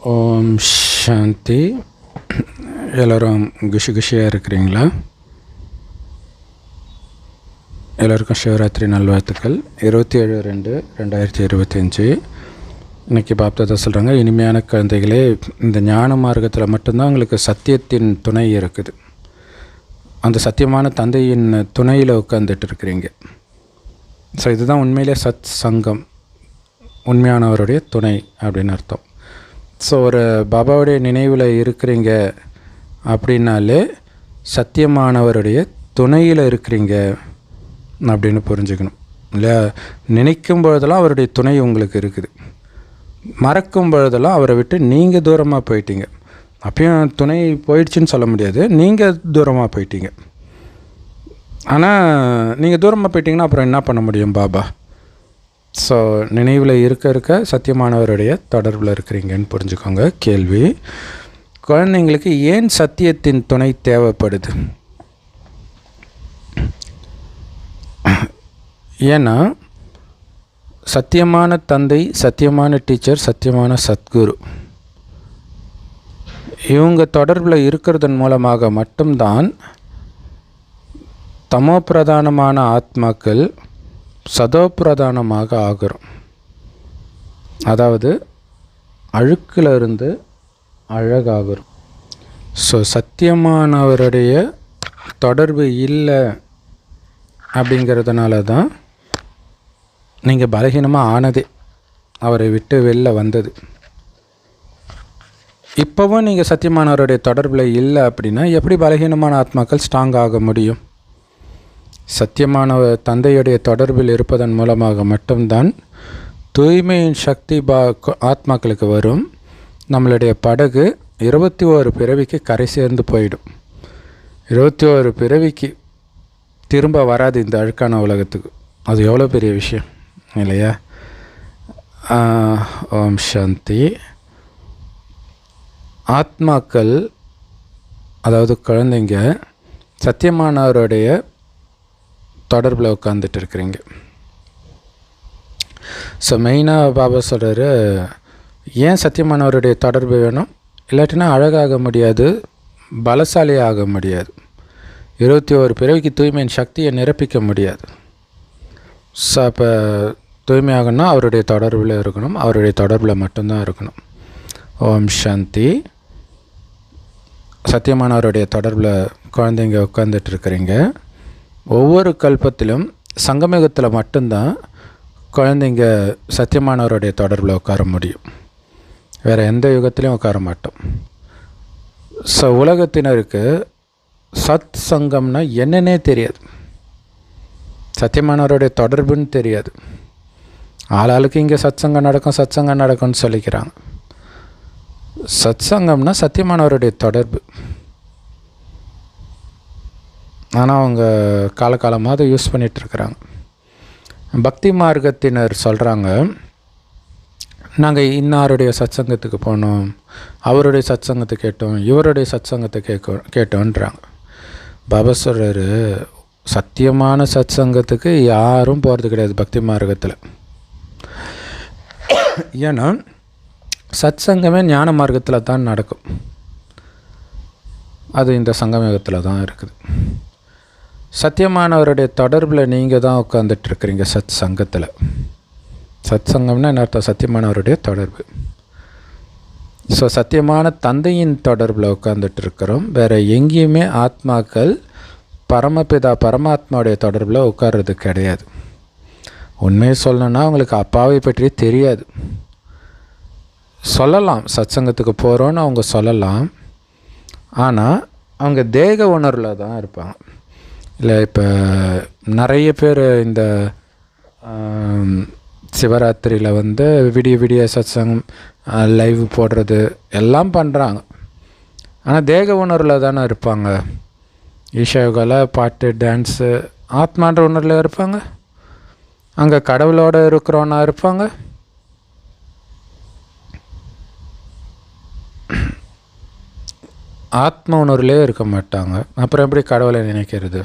ஓம் சாந்தி. எல்லோரும் குஷியாக இருக்கிறீங்களா? எல்லோருக்கும் சிவராத்திரி நல்வாழ்த்துக்கள். 27/2/2025. இன்றைக்கி பாப்தாதா சொல்கிறாங்க, இனிமையான குழந்தைகளே, இந்த ஞான மார்க்கத்தில் மட்டும்தான் உங்களுக்கு சத்தியத்தின் துணை இருக்குது. அந்த சத்தியமான தந்தையின் துணையில் உட்காந்துட்டு இருக்கிறீங்க. ஸோ இதுதான் உண்மையிலே சத் சங்கம், உண்மையானவருடைய துணை அப்படின்னு அர்த்தம். ஸோ ஒரு பாபாவுடைய நினைவில் இருக்கிறீங்க அப்படின்னாலே சத்தியமானவருடைய துணையில் இருக்கிறீங்க அப்படின்னு புரிஞ்சுக்கணும் இல்லையா? நினைக்கும் பொழுதெல்லாம் அவருடைய துணை உங்களுக்கு இருக்குது, மறக்கும் பொழுதெல்லாம் அவரை விட்டு நீங்கள் தூரமாக போயிட்டீங்க. அப்பயும் துணை போயிடுச்சுன்னு சொல்ல முடியாது, நீங்கள் தூரமாக போயிட்டீங்க. ஆனால் நீங்கள் தூரமாக போயிட்டீங்கன்னா அப்புறம் என்ன பண்ண முடியும் பாபா? ஸோ நினைவில் இருக்க சத்தியமானவருடைய தொடர்பில் இருக்கிறீங்கன்னு புரிஞ்சுக்கோங்க. கேள்வி: குழந்தைங்களுக்கு ஏன் சத்தியத்தின் துணை தேவைப்படுது? ஏன்னா சத்தியமான தந்தை, சத்தியமான டீச்சர், சத்தியமான சத்குரு, இவங்க தொடர்பில் இருக்கிறதன் மூலமாக மட்டும்தான் தமோ பிரதானமான ஆத்மாக்கள் சதோ பிரதானமாக ஆகிறோம். அதாவது அழுக்கில் இருந்து அழகாகிறோம். ஸோ சத்தியமானவருடைய தொடர்பு இல்லை அப்படிங்கிறதுனால தான் நீங்கள் பலகீனமாக ஆனதே, அவரை விட்டு வெளில வந்தது. இப்போவும் நீங்கள் சத்தியமானவருடைய தொடர்பில் இல்லை அப்படின்னா எப்படி பலகீனமான ஆத்மாக்கள் ஸ்ட்ராங் ஆக முடியும்? சத்தியமான தந்தையுடைய தொடர்பில் இருப்பதன் மூலமாக மட்டும்தான் தூய்மையின் சக்தி ஆத்மாக்களுக்கு வரும். நம்மளுடைய படகு 21 பிறவிக்கு கரை சேர்ந்து போயிடும். 21 பிறவிக்கு திரும்ப வராது இந்த அழுக்கான உலகத்துக்கு. அது எவ்வளோ பெரிய விஷயம் இல்லையா? ஓம் சாந்தி. ஆத்மாக்கள், அதாவது குழந்தைங்க, சத்தியமானவருடைய தொடர்பில் உட்காந்துட்டு இருக்கிறீங்க. ஸோ மெயினாக பாபா சொல்கிறாரு, ஏன் சத்தியமானவருடைய தொடர்பு வேணும்? இல்லாட்டினா அழகாக முடியாது, பலசாலி ஆக முடியாது, 21 பிறவிக்கு தூய்மையின் சக்தியை நிரப்பிக்க முடியாது. ஸோ அப்போ தூய்மையாகணும்னா அவருடைய தொடர்பில் இருக்கணும், அவருடைய தொடர்பில் மட்டும்தான் இருக்கணும். ஓம் சாந்தி. சத்தியமானவருடைய தொடர்பில் குழந்தைங்க உட்காந்துட்டு இருக்கிறீங்க. ஒவ்வொரு கல்பத்திலும் சங்கமயுகத்தில் மட்டும்தான் குழந்தைங்க சத்தியமானவருடைய தொடர்பில் உட்கார முடியும், வேறு எந்த யுகத்திலையும் உட்கார மாட்டோம். ஸோ உலகத்தினருக்கு சத் சங்கம்னா என்னன்னே தெரியாது, சத்தியமானவருடைய தொடர்புன்னு தெரியாது. ஆளாளுக்கு இங்கே சத்சங்கம் நடக்கும்னு சொல்லிக்கிறாங்க. சத்சங்கம்னா சத்தியமானவருடைய தொடர்பு. ஆனால் அவங்க காலகாலமாக அதை யூஸ் பண்ணிகிட்ருக்குறாங்க. பக்தி மார்க்கத்தினர் சொல்கிறாங்க, நாங்கள் இன்னாருடைய சத்சங்கத்துக்கு போனோம், அவருடைய சத்சங்கத்தை கேட்டோம், இவருடைய சத்சங்கத்தை கேட்டோன்றாங்க. பாபா சொல்கிறாரு, சத்தியமான சத்சங்கத்துக்கு யாரும் போகிறது கிடையாது பக்தி மார்க்கத்தில். ஏன்னா சத்சங்கமே ஞான மார்க்கத்தில் தான் நடக்கும், அது இந்த சங்கமயுகத்தில் தான் இருக்குது. சத்தியமானவருடைய தொடர்பில் நீங்கள் தான் உட்காந்துட்ருக்கிறீங்க சத் சங்கத்தில். சத் சங்கம்னா என்ன அர்த்தம்? சத்தியமானவருடைய தொடர்பு. ஸோ சத்தியமான தந்தையின் தொடர்பில் உட்காந்துட்ருக்கிறோம். வேறு எங்கேயுமே ஆத்மாக்கள் பரமபிதா பரமாத்மாவுடைய தொடர்பில் உட்கார்றது கிடையாது. உண்மையை சொல்லணுன்னா அவங்களுக்கு அப்பாவை பற்றி தெரியாது. சொல்லலாம், சத்சங்கத்துக்கு போகிறோன்னு அவங்க சொல்லலாம், ஆனால் அவங்க தேக உணர்வில் தான் இருப்பாங்க. இல்லை, இப்போ நிறைய பேர் இந்த சிவராத்திரியில் விடிய சத்சங்கம் லைவ் போடுறது எல்லாம் பண்ணுறாங்க, ஆனால் தேக உணர்வில் தானே இருப்பாங்க. ஈஷா யோகாவில் பாட்டு, டான்ஸு, ஆத்மான்ற உணர்வில் இருப்பாங்க. அங்கே கடவுளோடு இருக்கிறோன்னா இருப்பாங்க. ஆத்ம உணர்வுலேயே இருக்க மாட்டாங்க. அப்புறம் எப்படி கடவுளை நினைக்கிறது?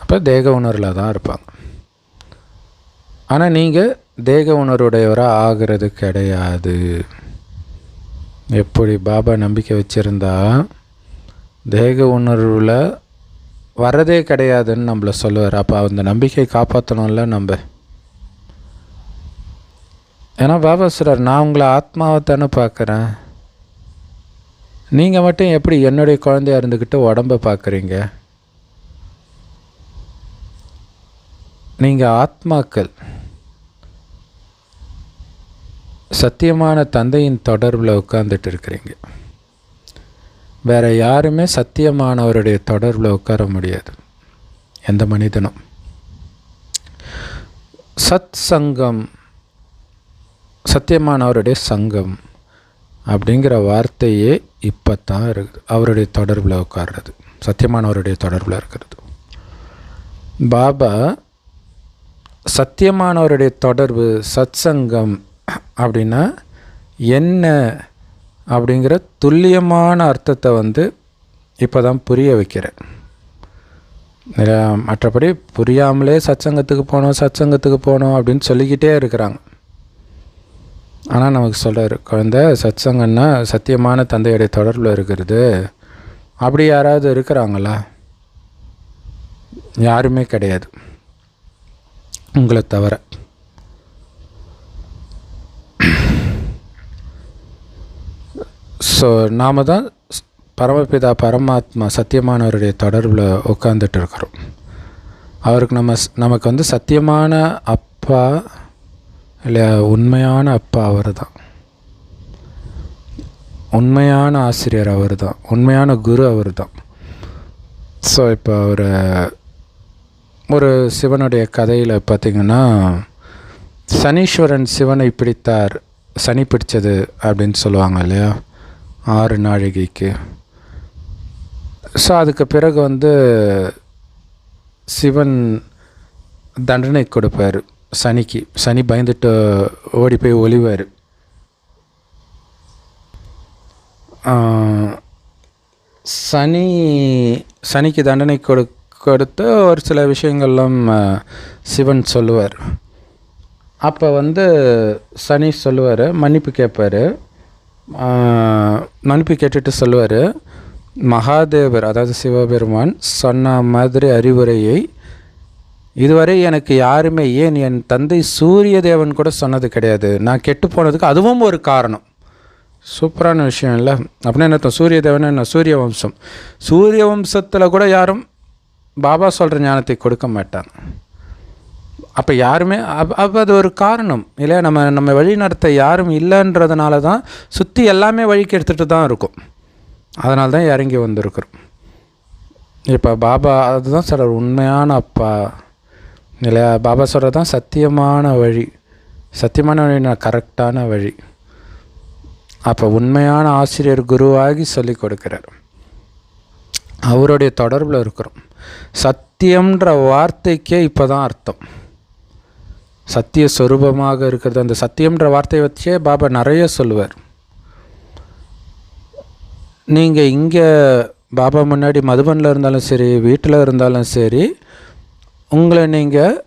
அப்போ தேக உணர்வில் தான் இருப்பாங்க. ஆனால் நீங்கள் தேக உணர்வுடையவராக ஆகிறது கிடையாது. எப்படி பாபா நம்பிக்கை வச்சுருந்தா தேக உணர்வில் வரதே கிடையாதுன்னு நம்மளை சொல்லுவார். அப்போ அந்த நம்பிக்கையை காப்பாற்றணும்ல நம்ம. ஏன்னா பாபா சொல்கிறார், நான் உங்களை ஆத்மாவை தானே பார்க்குறேன், நீங்கள் மட்டும் எப்படி என்னுடைய குழந்தையா இருந்துக்கிட்டு உடம்பை பார்க்குறீங்க? நீங்கள் ஆத்மாக்கள், சத்தியமான தந்தையின் தொடர்பில் உட்கார்ந்துட்டு இருக்கிறீங்க. வேறு யாருமே சத்தியமானவருடைய தொடர்பில் உட்கார முடியாது, எந்த மனிதனும். சத் சங்கம், சத்தியமானவருடைய சங்கம் அப்படிங்கிற வார்த்தையே இப்போ தான் இருக்குது. அவருடைய தொடர்பில் உட்கார்றது, சத்தியமானவருடைய தொடர்பில் இருக்கிறது. பாபா சத்தியமானவருடைய தொடர்பு, சத் சங்கம் அப்படின்னா என்ன அப்படிங்கிற துல்லியமான அர்த்தத்தை இப்போ தான் புரிய வைக்கிறேன். மற்றபடி புரியாமலே சத்சங்கத்துக்கு போகணும் அப்படின்னு சொல்லிக்கிட்டே இருக்கிறாங்க. ஆனால் நமக்கு சொல்கிறார், குழந்தை, சத்சங்கன்னா சத்தியமான தந்தையுடைய தொடர்பில் இருக்கிறது. அப்படி யாராவது இருக்கிறாங்களா? யாருமே கிடையாது, உங்களை தவிர. ஸோ நாம் தான் பரமபிதா பரமாத்மா சத்தியமானவருடைய தொடர்பில் உட்காந்துட்டு இருக்கிறோம். அவருக்கு நமக்கு சத்தியமான அப்பா இல்லையா, உண்மையான அப்பா அவர் தான், உண்மையான ஆசிரியர் அவர் தான், உண்மையான குரு அவர் தான். ஸோ இப்போ ஒரு சிவனுடைய கதையில் பார்த்திங்கன்னா, சனீஸ்வரன் சிவனை பிடித்தார், சனி பிடிச்சது அப்படின்னு சொல்லுவாங்க இல்லையா, 6 நாழிகைக்கு. ஸோ அதுக்கு பிறகு சிவன் தண்டனை கொடுப்பார் சனிக்கு. சனி பயந்துட்டு ஓடி போய் ஒளிவார். சனிக்கு தண்டனை கொடுத்து ஒரு சில விஷயங்கள்லாம் சிவன் சொல்லுவார். அப்போ சனி சொல்லுவார், மன்னிப்பு கேட்பார். மன்னிப்பு கேட்டுட்டு சொல்லுவார், மகாதேவர் அதாவது சிவபெருமான் சொன்ன மாதிரி அறிவுரையை இதுவரை எனக்கு யாருமே, ஏன் என் தந்தை சூரிய தேவன் கூட சொன்னது கிடையாது. நான் கெட்டு போனதுக்கு அதுவும் ஒரு காரணம். சூப்பரான விஷயம் இல்லை? அப்படின்னா என்ன, சூரிய தேவன் என்ன, சூரிய வம்சம். சூரிய வம்சத்தில் கூட யாரும் பாபா சொல்கிற ஞானத்தை கொடுக்க மாட்டாங்க. அப்போ யாருமே அப்போ அது ஒரு காரணம் இல்லையா? நம்ம வழி நடத்த யாரும் இல்லைன்றதுனால தான் சுற்றி எல்லாமே வழிக்கு எடுத்துகிட்டு தான் இருக்கும். அதனால தான் இறங்கி வந்திருக்கிறோம். இப்போ பாபா அதுதான் சொல்கிறார், உண்மையான அப்பா இல்லையா. பாபா சொல்கிறது தான் சத்தியமான வழி. சத்தியமான வழினா கரெக்டான வழி. அப்போ உண்மையான ஆசிரியர் குருவாகி சொல்லி கொடுக்குறார். அவருடைய தொடர்பில் இருக்கிறோம். சத்தியம்ன்ற வார்த்தைக்கே இப்போ தான் அர்த்தம். சத்திய சொரூபமாக இருக்கிறது. அந்த சத்தியம்ன்ற வார்த்தையை வச்சே பாபா நிறைய சொல்லுவார். நீங்கள் இங்கே பாபா முன்னாடி மதுபனில் இருந்தாலும் சரி, வீட்டில் இருந்தாலும் சரி, உங்களை நீங்கள்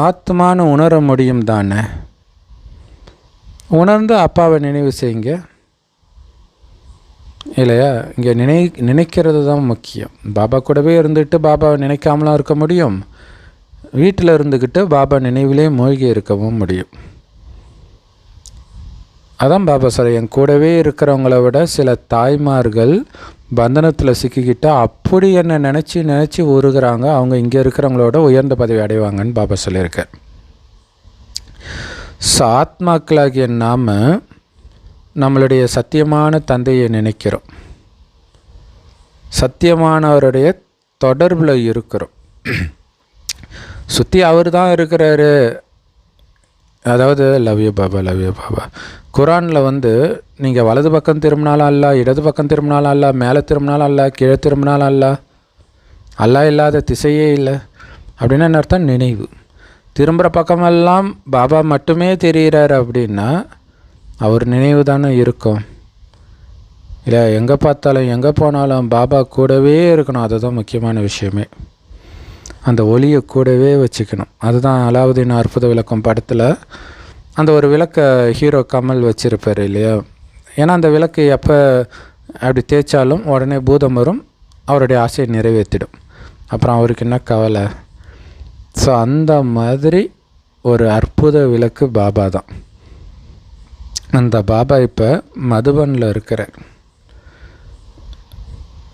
ஆத்மானு உணர முடியும் தானே. உணர்ந்து அப்பாவை நினைவு செய்யுங்க இல்லையா. இங்கே நினைக்கிறது தான் முக்கியம். பாபா கூடவே இருந்துட்டு பாபாவை நினைக்காமலாம் இருக்க முடியும். வீட்டில் இருந்துக்கிட்டு பாபா நினைவிலே மூழ்கி இருக்கவும் முடியும். அதான் பாபா சார், என் கூடவே இருக்கிறவங்கள விட சில தாய்மார்கள் பந்தனத்தில் சிக்கிக்கிட்டு அப்படி என்னை நினச்சி உருகிறாங்க. அவங்க இங்கே இருக்கிறவங்களோட உயர்ந்த பதவி அடைவாங்கன்னு பாபா சொல்லியிருக்கார். ஸோ ஆத்மாக்களாகிய நாம் நம்மளுடைய சத்தியமான தந்தையை நினைக்கிறோம், சத்தியமானவருடைய தொடர்பில் இருக்கிறோம். சுற்றி அவர் தான் இருக்கிறாரு. அதாவது love you Baba, love you Baba. குரானில் நீங்கள் வலது பக்கம் திரும்பினாலும் அல்ல, இடது பக்கம் திரும்பினாலும் அல்ல, மேலே திரும்பினாலும் அல்ல, கீழே திரும்பினாலும் அல்ல, அல்லா இல்லாத திசையே இல்லை அப்படின்னா என்ன அர்த்தம்? நினைவு. திரும்புகிற பக்கமெல்லாம் பாபா மட்டுமே தெரிகிறார் அப்படின்னா அவர் நினைவு தானே இருக்கும் இல்லை. எங்கே பார்த்தாலும் எங்கே போனாலும் பாபா கூடவே இருக்கணும். அதுதான் முக்கியமான விஷயமே. அந்த ஒளியை கூடவே வச்சுக்கணும். அதுதான் அலாவுதீன் அற்புத விளக்கம் படத்தில் அந்த ஒரு விளக்க ஹீரோ கமல் வச்சுருப்பார் இல்லையா. ஏன்னா அந்த விளக்கு எப்போ அப்படி தேய்ச்சாலும் உடனே பூதம் வரும், அவருடைய ஆசையை நிறைவேற்றிடும். அப்புறம் அவருக்கு என்ன கவலை? ஸோ அந்த மாதிரி ஒரு அற்புத விளக்கு பாபா தான். அந்த பாபா இப்போ மதுபனில் இருக்கிறார்.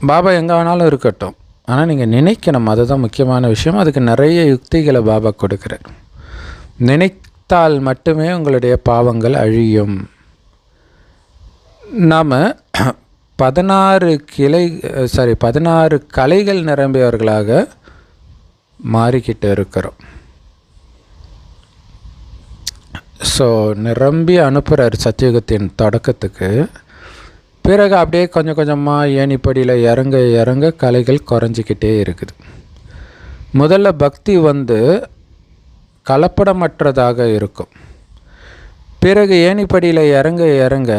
பாபா எங்கே வேணாலும் இருக்கட்டும், ஆனால் நீங்கள் நினைக்கணும், அதுதான் முக்கியமான விஷயம். அதுக்கு நிறைய யுக்திகளை பாபா கொடுக்குறார். நினைத்தால் மட்டுமே உங்களுடைய பாவங்கள் அழியும். நாம் 16 கலைகள் நிரம்பியவர்களாக மாறிக்கிட்டு இருக்கிறோம். ஸோ நிரம்பி அனுப்புகிறார் சத்தியுகத்தின் தொடக்கத்துக்கு. பிறகு அப்படியே கொஞ்சம் கொஞ்சமாக ஏணிப்படியில் இறங்க இறங்க கலைகள் குறைஞ்சிக்கிட்டே இருக்குது. முதல்ல பக்தி கலப்படமற்றதாக இருக்கும். பிறகு ஏணிப்படியில் இறங்க இறங்க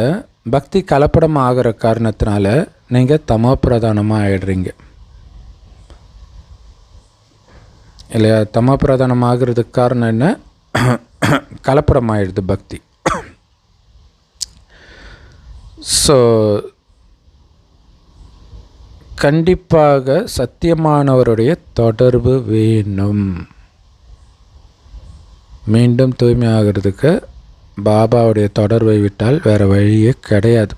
பக்தி கலப்படம் ஆகிற காரணத்தினால நீங்கள் தமோ பிரதானமாக ஆகிடுறீங்க இல்லையா? தமோ பிரதானம் ஆகிறதுக்கு காரணம் என்ன? கலப்படம் ஆகிடுது பக்தி. ஸோ கண்டிப்பாக சத்தியமானவருடைய தொடர்பு வேணும். மீண்டும் தூய்மை ஆகிறதுக்கு பாபாவுடைய தொடர்பை விட்டால் வேறு வழியே கிடையாது.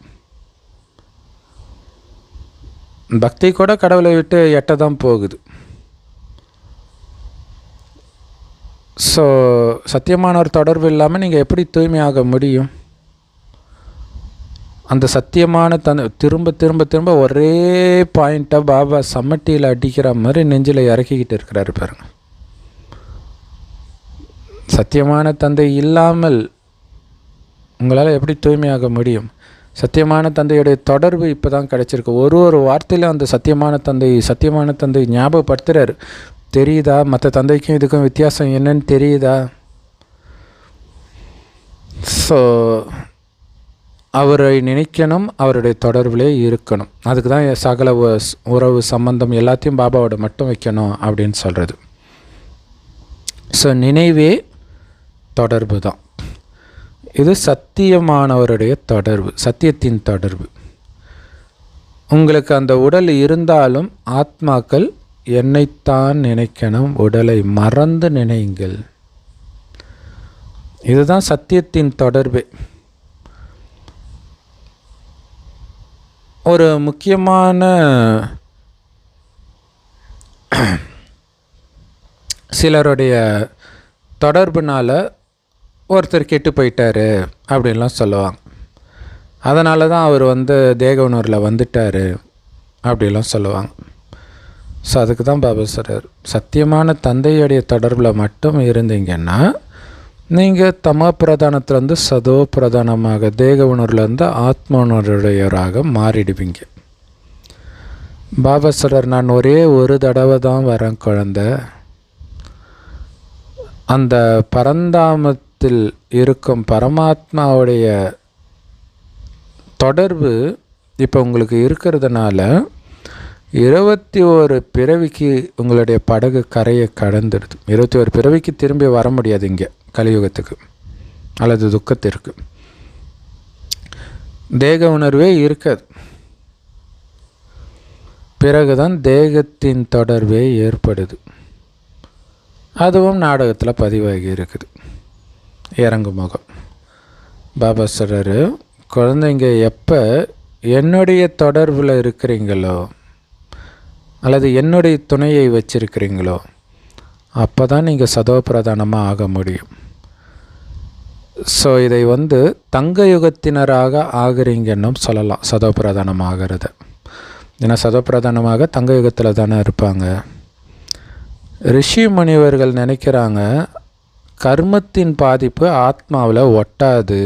பக்தி கூட கடவுளை விட்டு எட்ட தான் போகுது. ஸோ சத்தியமானவர் தொடர்பு இல்லாமல் நீங்கள் எப்படி தூய்மையாக முடியும்? அந்த சத்தியமான திரும்ப திரும்ப திரும்ப ஒரே பாயிண்ட்டை பாபா சம்மட்டியில் அடிக்கிற மாதிரி நெஞ்சில் இறக்கிக்கிட்டு இருக்கிறாரு பாருங்க. சத்தியமான தந்தை இல்லாமல் உங்களால் எப்படி தூய்மையாக முடியும்? சத்தியமான தந்தையுடைய தொடர்பு இப்போ தான் கிடச்சிருக்கு. ஒரு வார்த்தையிலும் அந்த சத்தியமான தந்தை ஞாபகப்படுத்துகிறார். தெரியுதா? மற்ற தந்தைக்கும் இதுக்கும் வித்தியாசம் என்னன்னு தெரியுதா? ஸோ அவரை நினைக்கணும், அவருடைய தொடர்பிலே இருக்கணும். அதுக்கு தான் சகல உறவு சம்பந்தம் எல்லாத்தையும் பாபாவோட மட்டும் வைக்கணும் அப்படின்னு சொல்கிறது. ஸோ நினைவே தொடர்பு தான். இது சத்தியமானவருடைய தொடர்பு, சத்தியத்தின் தொடர்பு. உங்களுக்கு அந்த உடல் இருந்தாலும் ஆத்மாக்கள் என்னைத்தான் நினைக்கணும், உடலை மறந்து நினைங்கள். இதுதான் சத்தியத்தின் தொடர்பு. ஒரு முக்கியமான சிலருடைய தொடர்புனால் ஒருத்தர் கெட்டு போயிட்டார் அப்படின்லாம் சொல்லுவாங்க. அதனால தான் அவர் தேக உணர்வில் வந்துட்டார் அப்படிலாம் சொல்லுவாங்க. ஸோ அதுக்கு தான் பாபா சொல்கிறார், சத்தியமான தந்தையுடைய தொடர்பில் மட்டும் இருந்தீங்கன்னா நீங்கள் தமோ பிரதானத்துலேருந்து சதோ பிரதானமாக, தேக உணர்வுலேருந்து ஆத்ம உணர்வுடையவராக மாறிடுவீங்க. பாபா சொல்கிறார், நான் ஒரே ஒரு தடவை தான் வரேன் குழந்தை. அந்த பரந்தாமத்தில் இருக்கும் பரமாத்மாவுடைய தொடர்பு இப்போ உங்களுக்கு இருக்கிறதுனால 21 பிறவிக்கு உங்களுடைய படகு கரையை கடந்துடுது. 21 பிறவிக்கு திரும்பி வர முடியாது இங்கே கலியுகத்துக்கு அல்லது துக்கத்திற்கு. தேக உணர்வே இருக்காது. பிறகுதான் தேகத்தின் தொடர்பே ஏற்படுது. அதுவும் நாடகத்தில் பதிவாகி இருக்குது. இறங்கு முகம். பாபா சொல்கிறாரு, குழந்தைங்க எப்போ என்னுடைய தொடர்பில் இருக்கிறீங்களோ அல்லது என்னுடைய துணையை வச்சிருக்கிறீங்களோ அப்போ தான் நீங்கள் சதோ பிரதானமாக ஆக முடியும். ஸோ இதை தங்க யுகத்தினராக ஆகிறீங்கன்னும் சொல்லலாம், சதோ பிரதானம் ஆகிறது. ஏன்னா சதோ பிரதானமாக தங்க யுகத்தில் தானே இருப்பாங்க. ரிஷி முனிவர்கள் நினைக்கிறாங்க கர்மத்தின் பாதிப்பு ஆத்மாவில் ஒட்டாது,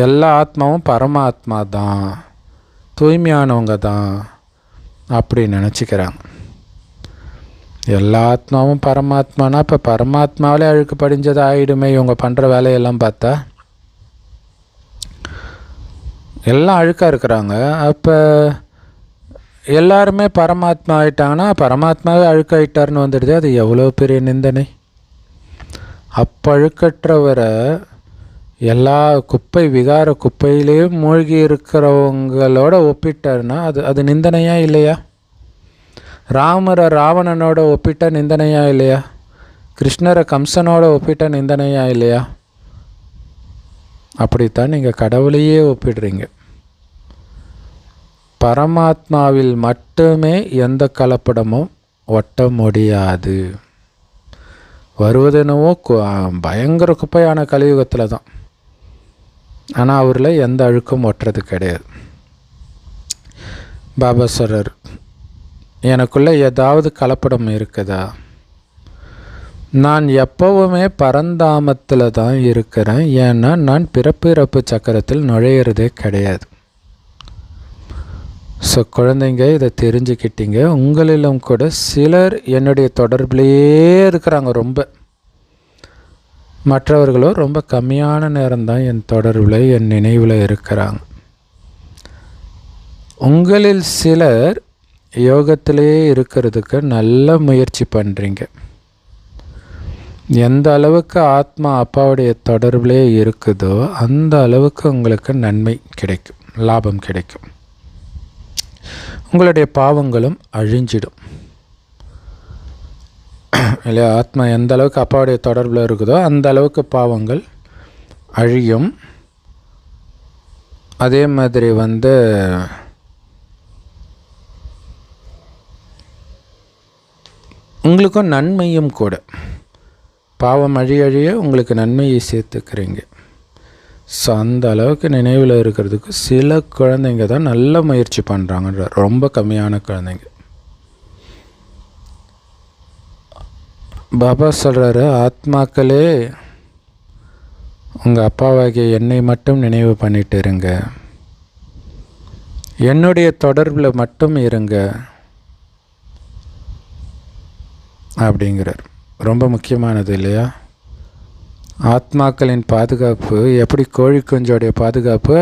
எல்லா ஆத்மாவும் பரமாத்மா தான், தூய்மையானவங்க தான் அப்படி நினச்சிக்கிறாங்க. எல்லா ஆத்மாவும் பரமாத்மானா இப்போ பரமாத்மாவிலே அழுக்கு படிஞ்சது ஆகிடுமே இவங்க பண்ணுற வேலையெல்லாம் பார்த்தா. எல்லாம் அழுக்காக இருக்கிறாங்க. அப்போ எல்லாருமே பரமாத்மா ஆகிட்டாங்கன்னா பரமாத்மாவே அழுக்காயிட்டார்னு வந்துடுது. அது எவ்வளோ பெரிய நிந்தனை. அப்பழுக்கற்றவரை எல்லா குப்பை விகார குப்பையிலேயும் மூழ்கி இருக்கிறவங்களோட ஒப்பிட்டாருன்னா அது நிந்தனையா இல்லையா? ராமரை ராவணனோட ஒப்பிட்ட நிந்தனையா இல்லையா? கிருஷ்ணரை கம்சனோட ஒப்பிட்ட நிந்தனையா இல்லையா? அப்படித்தான் நீங்கள் கடவுளையே ஒப்பிடுறீங்க. பரமாத்மாவில் மட்டுமே எந்த கலப்படமும் ஒட்ட முடியாது. வருவதெனவோ பயங்கர குப்பையான கலியுகத்தில் தான். ஆனால் அவரில் எந்த அழுக்கும் ஒட்டுறது கிடையாது. பாபா சொல்றார், எனக்குள்ளே ஏதாவது கலப்படம் இருக்குதா? நான் எப்போவுமே பரந்தாமத்தில் தான் இருக்கிறேன். ஏன்னா நான் பிறப்பு இறப்பு சக்கரத்தில் நுழையிறதே கிடையாது. ஸோ குழந்தைங்க, இதை தெரிஞ்சுக்கிட்டீங்க. உங்களிலும் கூட சிலர் என்னுடைய தொடர்பிலேயே இருக்கிறாங்க. ரொம்ப மற்றவர்களோ ரொம்ப கம்மியான நேரம்தான் என் தொடர்பில் என் நினைவில் இருக்கிறாங்க. உங்களில் சிலர் யோகத்திலேயே இருக்கிறதுக்கு நல்ல முயற்சி பண்ணுறீங்க. எந்த அளவுக்கு ஆத்மா அப்பாவுடைய தொடர்பிலே இருக்குதோ அந்த அளவுக்கு உங்களுக்கு நன்மை கிடைக்கும், லாபம் கிடைக்கும். உங்களுடைய பாவங்களும் அழிஞ்சிடும் இல்லையா? ஆத்மா எந்த அளவுக்கு அப்பாவுடைய தொடர்பில் இருக்குதோ அந்த அளவுக்கு பாவங்கள் அழியும். அதே மாதிரி உங்களுக்கும் நன்மையும் கூட. பாவம் அழிய உங்களுக்கு நன்மையை சேர்த்துக்கிறீங்க. ஸோ அந்த அளவுக்கு நினைவில் இருக்கிறதுக்கு சில குழந்தைங்க தான் நல்ல முயற்சி பண்ணுறாங்கன்ற, ரொம்ப கம்மியான குழந்தைங்க. பாபா சொல்கிறாரு, ஆத்மாக்களே உங்கள் அப்பாவாகிய என்னை மட்டும் நினைவு பண்ணிட்டு இருங்க, என்னுடைய தொடர்பில் மட்டும் இருங்க அப்படிங்கிறார். ரொம்ப முக்கியமானது இல்லையா? ஆத்மாக்களின் பாதுகாப்பு எப்படி கோழி குஞ்சோடைய பாதுகாப்பு?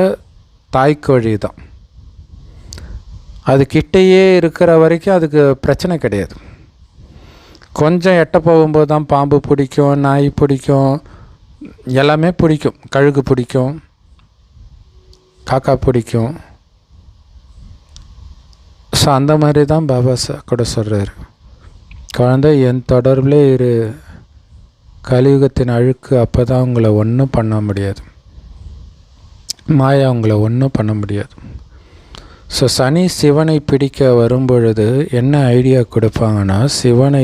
தாய்க்கோழி தான். அது கிட்டேயே இருக்கிற வரைக்கும் அதுக்கு பிரச்சனை கிடையாது. கொஞ்சம் எட்ட போகும்போது தான் பாம்பு பிடிக்கும், நாய் பிடிக்கும், எல்லாமே பிடிக்கும். கழுகு பிடிக்கும், காக்கா பிடிக்கும். ஸோ அந்த மாதிரி தான் பாபா கூட சொல்கிறாரு, குழந்தை என் தொடர்பிலே இரு. கலியுகத்தின் அழுக்கு அப்போ தான் உங்களை ஒன்றும் பண்ண முடியாது. மாயா உங்களை ஒன்றும் பண்ண முடியாது. ஸோ சனி சிவனை பிடிக்க வரும்பொழுது என்ன ஐடியா கொடுப்பாங்கன்னா, சிவனை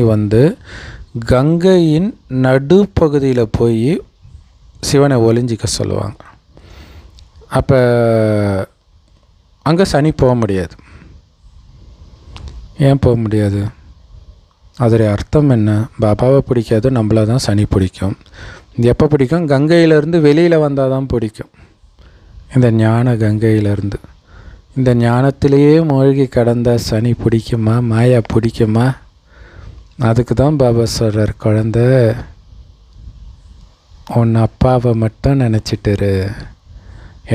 கங்கையின் நடுப்பகுதியில் போய் சிவனை ஒளிஞ்சிக்க சொல்லுவாங்க. அப்போ அங்கே சனி போக முடியாது. ஏன் போக முடியாது? அதோடைய அர்த்தம் என்ன? பாபாவை பிடிக்காது, நம்மளை தான் சனி பிடிக்கும். எப்போ பிடிக்கும்? கங்கையிலேருந்து வெளியில் வந்தால் தான் பிடிக்கும். இந்த ஞான கங்கையிலேருந்து, இந்த ஞானத்திலேயே மூழ்கி கடந்த சனி பிடிக்குமா? மாயா பிடிக்குமா? அதுக்கு தான் பாபா சொல்கிறார், குழந்தை உன் அப்பாவை மட்டும் நினச்சிட்டுரு,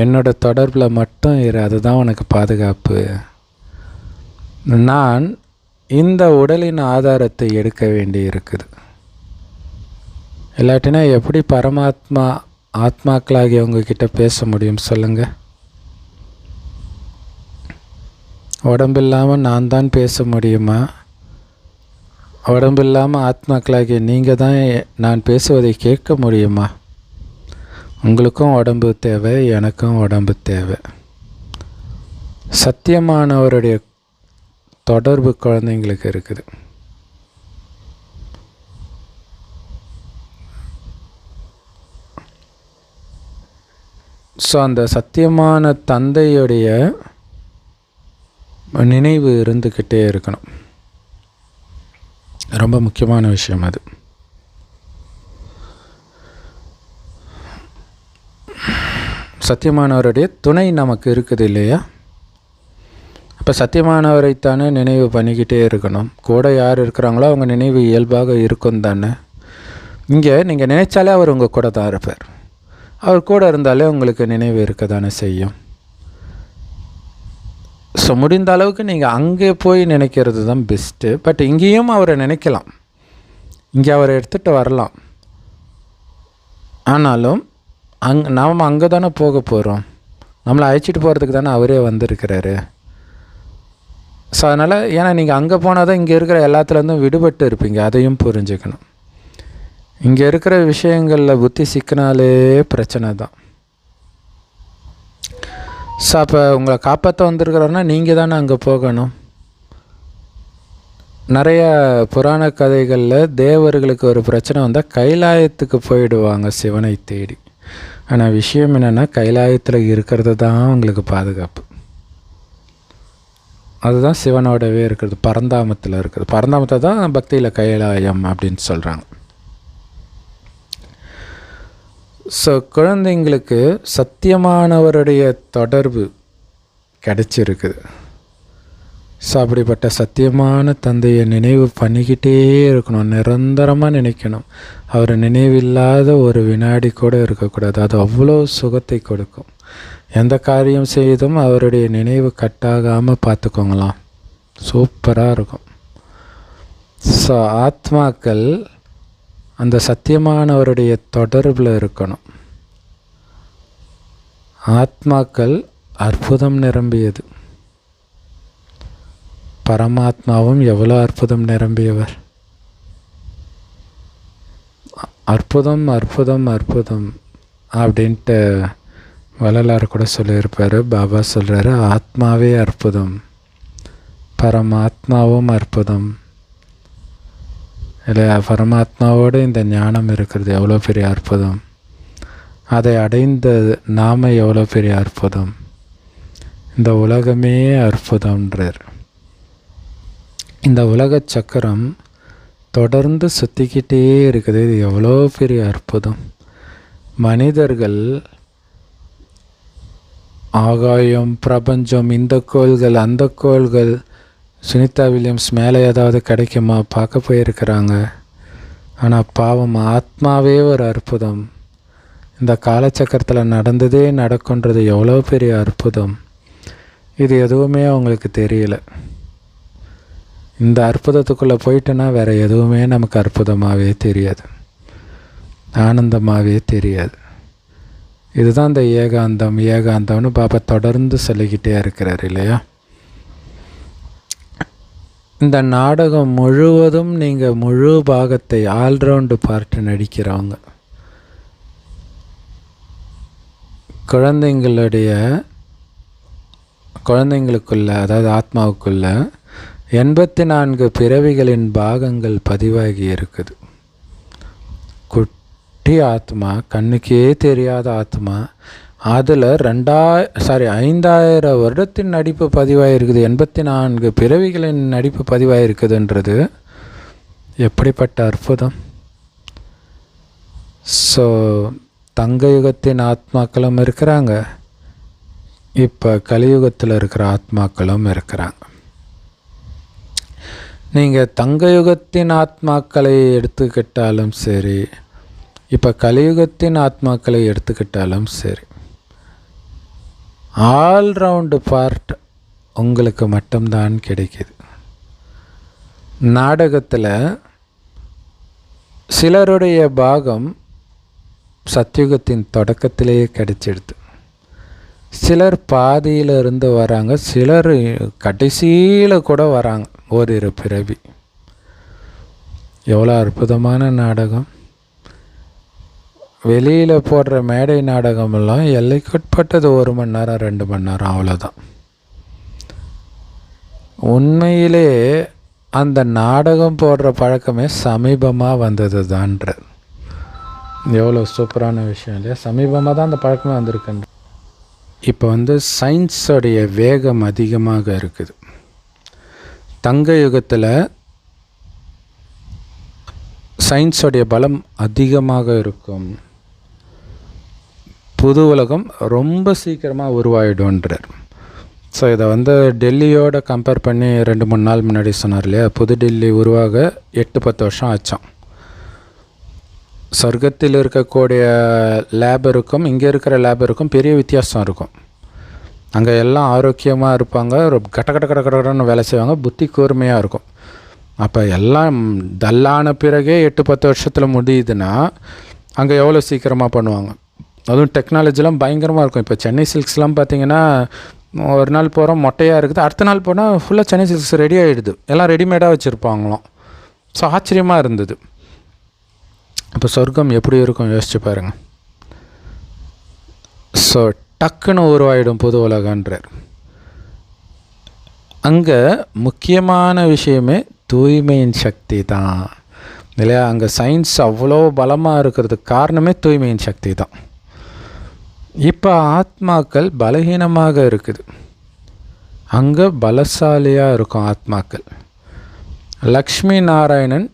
என்னோட தொடர்பில் மட்டும் இரு, அதுதான் உனக்கு பாதுகாப்பு. நான் இந்த உடலின் ஆதாரத்தை எடுக்க வேண்டி இருக்குது. இல்லாட்டினா எப்படி பரமாத்மா ஆத்மாக்களாகி அவங்கக்கிட்ட பேச முடியும் சொல்லுங்கள்? உடம்பு இல்லாமல் நான் தான் பேச முடியுமா? உடம்பு இல்லாமல் ஆத்மாக்களாகி நீங்கள் தான் நான் பேசுவதை கேட்க முடியுமா? உங்களுக்கும் உடம்பு தேவை, எனக்கும் உடம்பு தேவை. சத்தியமானவருடைய தொடர்பு குழந்தைங்களுக்கு இருக்குது. ஸோ அந்த சத்தியமான தந்தையுடைய நினைவு இருந்துக்கிட்டே இருக்கணும். ரொம்ப முக்கியமான விஷயம் அது. சத்தியமானவருடைய துணை நமக்கு இருக்குது இல்லையா? இப்போ சத்தியமானவரைத்தானே நினைவு பண்ணிக்கிட்டே இருக்கணும். கூட யார் இருக்கிறாங்களோ அவங்க நினைவு இயல்பாக இருக்கும் தானே. இங்கே நீங்கள் நினைச்சாலே அவர் உங்கள் கூட தான் இருப்பார். அவர் கூட இருந்தாலே உங்களுக்கு நினைவு இருக்க தானே செய்யும். ஸோ முடிந்த அளவுக்கு நீங்கள் அங்கே போய் நினைக்கிறது தான் பெஸ்ட்டு. பட் இங்கேயும் அவரை நினைக்கலாம், இங்கே அவரை எடுத்துகிட்டு வரலாம். ஆனாலும் நாம் அங்கே தானே போக போகிறோம், நம்மளை அழைச்சிட்டு போகிறதுக்கு தானே அவரே வந்திருக்கிறாரு. ஸோ அதனால் ஏன்னா நீங்கள் அங்கே போனால் தான் இங்கே இருக்கிற எல்லாத்துலேருந்தும் விடுபட்டு இருப்பீங்க, அதையும் புரிஞ்சுக்கணும். இங்கே இருக்கிற விஷயங்களில் புத்தி சிக்கினாலே பிரச்சனை தான். ஸோ அப்போ உங்களை காப்பாற்ற வந்திருக்கிறோன்னா நீங்கள் தானே அங்கே போகணும். நிறைய புராண கதைகளில் தேவர்களுக்கு ஒரு பிரச்சனை வந்தால் கைலாயத்துக்கு போயிடுவாங்க சிவனை தேடி. ஆனால் விஷயம் என்னென்னா கைலாயத்தில் இருக்கிறது தான் உங்களுக்கு பாதுகாப்பு. அதுதான் சிவனோடவே இருக்கிறது, பரந்தாமத்தில் இருக்கிறது. பரந்தாமத்தை தான் பக்தியில் கைலாயம் அப்படின்னு சொல்கிறாங்க. ஸோ குழந்தைங்களுக்கு சத்தியமானவருடைய தொடர்பு கிடைச்சிருக்குது. ஸோ அப்படிப்பட்ட சத்தியமான தந்தையை நினைவு பண்ணிக்கிட்டே இருக்கணும், நிரந்தரமாக நினைக்கணும். அவர் நினைவில்லாத ஒரு வினாடி கூட இருக்கக்கூடாது. அது அவ்வளோ சுகத்தை கொடுக்கும். எந்த காரியம் செய்தும் அவருடைய நினைவு கட்டாகாமல் பார்த்துக்கோங்களாம், சூப்பராக இருக்கும். ஸோ ஆத்மாக்கள் அந்த சத்தியமானவருடைய தொடர்பில் இருக்கணும். ஆத்மாக்கள் அற்புதம் நிரம்பியது. பரமாத்மாவும் எவ்வளோ அற்புதம் நிரம்பியவர். அற்புதம் அற்புதம் அற்புதம் அப்படின்ட்டு வள்ளலார் கூட சொல்லியிருப்பார். பாபா சொல்கிறாரு, ஆத்மாவே அற்புதம், பரமாத்மாவும் அற்புதம். இல்லை, பரமாத்மாவோடு இந்த ஞானம் இருக்கிறது எவ்வளோ பெரிய அற்புதம். அதை அடைந்த நாம எவ்வளோ பெரிய அற்புதம். இந்த உலகமே அற்புதம்ன்றார். இந்த உலக சக்கரம் தொடர்ந்து சுற்றிக்கிட்டே இருக்குது. இது எவ்வளோ பெரிய அற்புதம். மனிதர்கள் ஆகாயம், பிரபஞ்சம், இந்த கோள்கள், அந்த கோள்கள், சுனிதா வில்லியம்ஸ் மேலே ஏதாவது கிடைக்குமா பார்க்க போயிருக்கிறாங்க. ஆனால் பாவம், ஆத்மாவே ஒரு அற்புதம். இந்த காலச்சக்கரத்தில் நடந்ததே நடக்குன்றது எவ்வளோ பெரிய அற்புதம். இது எதுவுமே அவங்களுக்கு தெரியல. இந்த அற்புதத்துக்குள்ளே போயிட்டோன்னா வேறு எதுவுமே நமக்கு அற்புதமாகவே தெரியாது, ஆனந்தமாகவே தெரியாது. இதுதான் இந்த ஏகாந்தம் ஏகாந்தம்னு பாப்பா தொடர்ந்து சொல்லிக்கிட்டே இருக்கிறார் இல்லையா. இந்த நாடகம் முழுவதும் நீங்கள் முழு பாகத்தை ஆல்ரவுண்டு பார்ட்டு நடிக்கிறவங்க. குழந்தைங்களுக்குள்ள, அதாவது ஆத்மாவுக்குள்ள 84 பிறவிகளின் பாகங்கள் பதிவாகி இருக்குது. குட்டி ஆத்மா, கண்ணுக்கே தெரியாத ஆத்மா, அதில் 5000 வருடத்தின் நடிப்பு பதிவாகிருக்குது. 84 பிறவிகளின் நடிப்பு பதிவாகிருக்குதுன்றது எப்படிப்பட்ட அற்புதம். ஸோ தங்க யுகத்தின் ஆத்மாக்களும் இருக்கிறாங்க, இப்போ கலியுகத்தில் இருக்கிற ஆத்மாக்களும் இருக்கிறாங்க. நீங்கள் தங்க யுகத்தின் ஆத்மாக்களை எடுத்துக்கிட்டாலும் சரி, இப்போ கலியுகத்தின் ஆத்மாக்களை எடுத்துக்கிட்டாலும் சரி, ஆல்ரவுண்டு பார்ட் உங்களுக்கு மட்டும்தான் கிடைக்கிது. நாடகத்தில் சிலருடைய பாகம் சத்யுகத்தின் தொடக்கத்திலேயே கிடைச்சிடுது. சிலர் பாதியிலிருந்து வராங்க, சிலர் கடைசியில் கூட வராங்க, ஓரிரு பிறவி. எவ்வளோ அற்புதமான நாடகம். வெளியில் போடுற மேடை நாடகமெல்லாம் எல்லைக்குட்பட்டது 1 மணி நேரம் 2 மணி நேரம், அவ்வளோதான். உண்மையிலே அந்த நாடகம் போடுற பழக்கமே சமீபமாக வந்தது தான்ற. எவ்வளோ சூப்பரான விஷயம் இல்லையா. சமீபமாக தான் அந்த பழக்கமே வந்திருக்குன்ற. இப்போ சயின்ஸோடைய வேகம் அதிகமாக இருக்குது. தங்க யுகத்தில் சயின்ஸோடைய பலம் அதிகமாக இருக்கும். புது உலகம் ரொம்ப சீக்கிரமாக உருவாயிடும்ன்றார். ஸோ இதை டெல்லியோட கம்பேர் பண்ணி 2-3 நாள் முன்னாடி சொன்னார் இல்லையா. புது டெல்லி உருவாக 8-10 வருஷம் ஆச்சாம். சொர்க்கத்தில் இருக்கக்கூடிய லேபருக்கும் இங்கே இருக்கிற லேபருக்கும் பெரிய வித்தியாசம் இருக்கும். அங்கே எல்லாம் ஆரோக்கியமாக இருப்பாங்க, கட்ட கட்ட கட்ட கடன்னு வேலை செய்வாங்க, புத்தி கூர்மையாக இருக்கும். அப்போ எல்லாம் டல்லான பிறகே 8-10 வருஷத்தில் முடியுதுன்னா அங்கே எவ்வளோ சீக்கிரமாக பண்ணுவாங்க. அதுவும் டெக்னாலஜிலாம் பயங்கரமாக இருக்கும். இப்போ சென்னை சில்க்ஸ்லாம் பார்த்திங்கன்னா ஒரு நாள் போகிறோம் மொட்டையாக இருக்குது, அடுத்த நாள் போனால் ஃபுல்லாக சென்னை சில்க்ஸ் ரெடி ஆகிடுது, எல்லாம் ரெடிமேடாக வச்சுருப்பாங்களாம். ஸோ ஆச்சரியமாக இருந்தது. இப்போ சொர்க்கம் எப்படி இருக்கும் யோசிச்சு பாருங்கள். ஸோ டக்குன்னு உருவாயிடும் புது உலகன்றார். அங்கே முக்கியமான விஷயமே தூய்மையின் சக்தி தான் இல்லையா? அங்கே சயின்ஸ் அவ்வளோ பலமாக இருக்கிறதுக்கு காரணமே தூய்மையின் சக்தி தான். இப்போ ஆத்மாக்கள் பலகீனமாக இருக்குது, அங்கே பலசாலியாக இருக்கும் ஆத்மாக்கள். லக்ஷ்மி நாராயணன்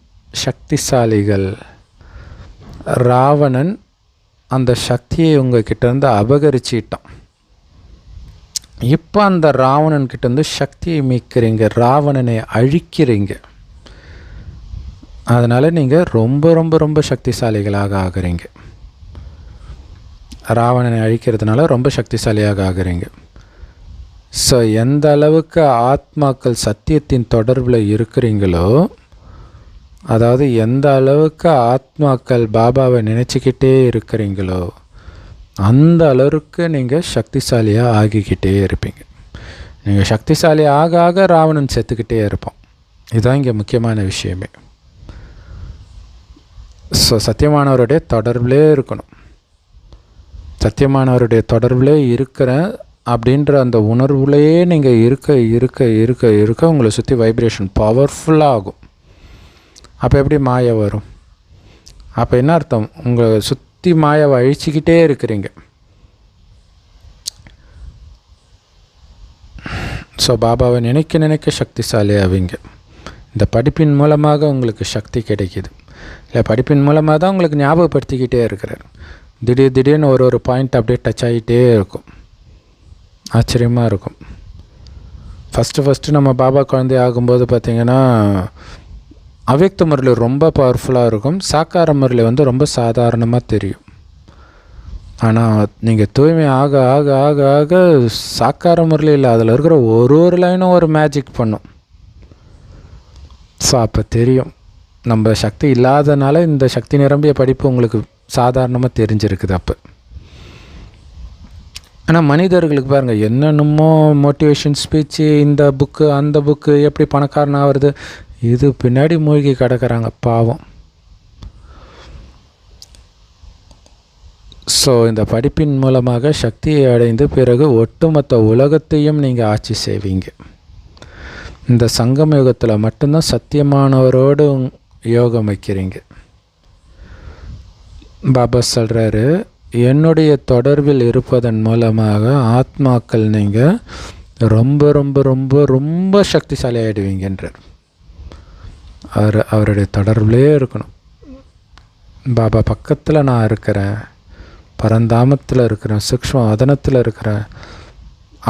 சக்திசாலிகள், ராவணன் அந்த சக்தியை உங்ககிட்டேருந்து அபகரிச்சிட்டான். இப்போ அந்த ராவணன்கிட்டேருந்து சக்தியை மீட்கிறீங்க, ராவணனை அழிக்கிறீங்க. அதனால் நீங்கள் ரொம்ப ரொம்ப ரொம்ப சக்திசாலிகளாக ஆகிறீங்க. ராவணனை அழிக்கிறதுனால ரொம்ப சக்திசாலியாக ஆகிறீங்க. ஸோ எந்த அளவுக்கு ஆத்மாக்கள் சத்தியத்தின் தொடர்பில் இருக்கிறீங்களோ, அதாவது எந்த அளவுக்கு ஆத்மாக்கள் பாபாவை நினச்சிக்கிட்டே இருக்கிறீங்களோ, அந்த அளவுக்கு நீங்கள் சக்திசாலியாக ஆகிக்கிட்டே இருப்பீங்க. நீங்கள் சக்திசாலி ஆக ஆக ராவணன் செத்துக்கிட்டே இருப்போம். இதுதான் இங்கே முக்கியமான விஷயமே. ஸோ சத்தியமானவருடைய தொடர்பிலே இருக்கணும். சத்தியமானவருடைய தொடர்பிலே இருக்கிறேன் அப்படின்ற அந்த உணர்வுலேயே நீங்கள் இருக்க இருக்க இருக்க இருக்க உங்களை சுற்றி வைப்ரேஷன் பவர்ஃபுல்லாக ஆகும். அப்போ எப்படி மாயை வரும்? அப்போ என்ன அர்த்தம்? உங்களை சுற்றி மாயாவை அழிச்சிக்கிட்டே இருக்கிறீங்க. ஸோ பாபாவை நினைக்க நினைக்க சக்திசாலி ஆவீங்க. இந்த படிப்பின் மூலமாக உங்களுக்கு சக்தி கிடைக்கிது. இல்லை, படிப்பின் மூலமாக தான் உங்களுக்கு ஞாபகப்படுத்திக்கிட்டே இருக்கிறார். திடீர்னு ஒரு பாயிண்ட் அப்படியே டச் ஆகிட்டே இருக்கும். ஆச்சரியமாக இருக்கும். ஃபஸ்ட்டு நம்ம பாபா குழந்தை ஆகும்போது பார்த்திங்கன்னா அவ்யக்த முரளி ரொம்ப பவர்ஃபுல்லாக இருக்கும், சாக்கார முரளி ரொம்ப சாதாரணமாக தெரியும். ஆனால் நீங்கள் தூய்மை ஆக ஆக ஆக ஆக சாக்கார முரளி இல்லை, அதில் இருக்கிற ஒரு லைனும் ஒரு மேஜிக் பண்ணும். ஸோ அப்போ தெரியும் நம்ம சக்தி இல்லாதனால இந்த சக்தி நிரம்பிய படிப்பு உங்களுக்கு சாதாரணமாக தெரிஞ்சிருக்குது அப்போ. ஆனால் மனிதர்களுக்கு பாருங்கள், என்னென்னமோ மோட்டிவேஷன் ஸ்பீச்சு, இந்த புக்கு அந்த புக்கு, எப்படி பணக்காரன் ஆகிறது, இது பின்னாடி மூழ்கி கிடக்கிறாங்க பாவம். ஸோ இந்த படிப்பின் மூலமாக சக்தியை அடைந்து பிறகு ஒட்டுமொத்த உலகத்தையும் நீங்கள் ஆட்சி செய்வீங்க. இந்த சங்கம் யுகத்தில் மட்டும்தான் சத்தியமானவரோடு யோகம் வைக்கிறீங்க. பாபா சொல்கிறாரு, என்னுடைய தொடர்பில் இருப்பதன் மூலமாக ஆத்மாக்கள் நீங்கள் ரொம்ப ரொம்ப ரொம்ப ரொம்ப சக்திசாலி ஆகிடுவீங்கன்றார். அவருடைய தொடர்பிலே இருக்கணும். பாபா பக்கத்தில் நான் இருக்கிறேன், பரந்தாமத்தில் இருக்கிறேன், சூக்ஷ்ம வதனத்தில் இருக்கிறேன்.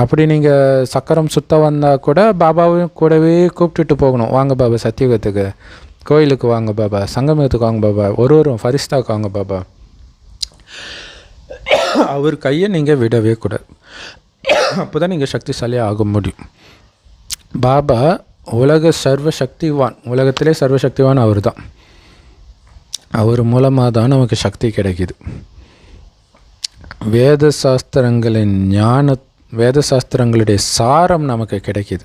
அப்படி நீங்கள் சக்கரம் சுத்த வந்தால் கூட பாபாவையும் கூடவே கூப்பிட்டுட்டு போகணும். வாங்க பாபா சத்தியுகத்துக்கு, கோயிலுக்கு வாங்க பாபா, சங்கமத்துக்கு வாங்க பாபா, ஒருவரும் ஃபரிஸ்தாவுக்கு வாங்க பாபா. அவர் கையை நீங்கள் விடவே கூடாது. அப்போ தான் நீங்கள் சக்திசாலியாக ஆக முடியும். பாபா உலக சர்வசக்திவான், உலகத்திலே சர்வசக்திவான் அவர் தான். அவர் மூலமாக தான் நமக்கு சக்தி கிடைக்கிது. வேத சாஸ்திரங்களுடைய சாரம் நமக்கு கிடைக்கிது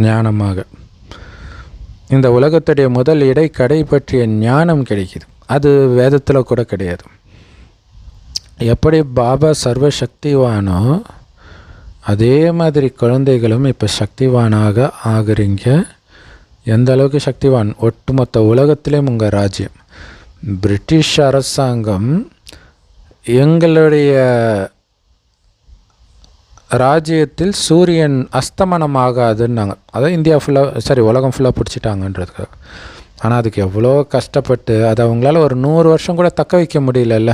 ஞானமாக. இந்த உலகத்துடைய முதல் கடை பற்றிய ஞானம் கிடைக்கிது. அது வேதத்தில் கூட கிடையாது. எப்படி பாபா சர்வசக்திவானோ அதே மாதிரி குழந்தைகளும் இப்போ சக்திவானாக ஆகுறீங்க. எந்த அளவுக்கு சக்திவான்? ஒட்டுமொத்த உலகத்திலேயும் உங்கள் ராஜ்யம். பிரிட்டிஷ் அரசாங்கம் எங்களுடைய ராஜ்யத்தில் சூரியன் அஸ்தமனமாகாதுன்னாங்க. அதான் இந்தியா ஃபுல்லாக உலகம் ஃபுல்லாக பிடிச்சிட்டாங்கன்றதுக்காக. ஆனால் அதுக்கு எவ்வளோ கஷ்டப்பட்டு அதை அவங்களால ஒரு 100 வருஷம் கூட தக்க வைக்க முடியலல்ல.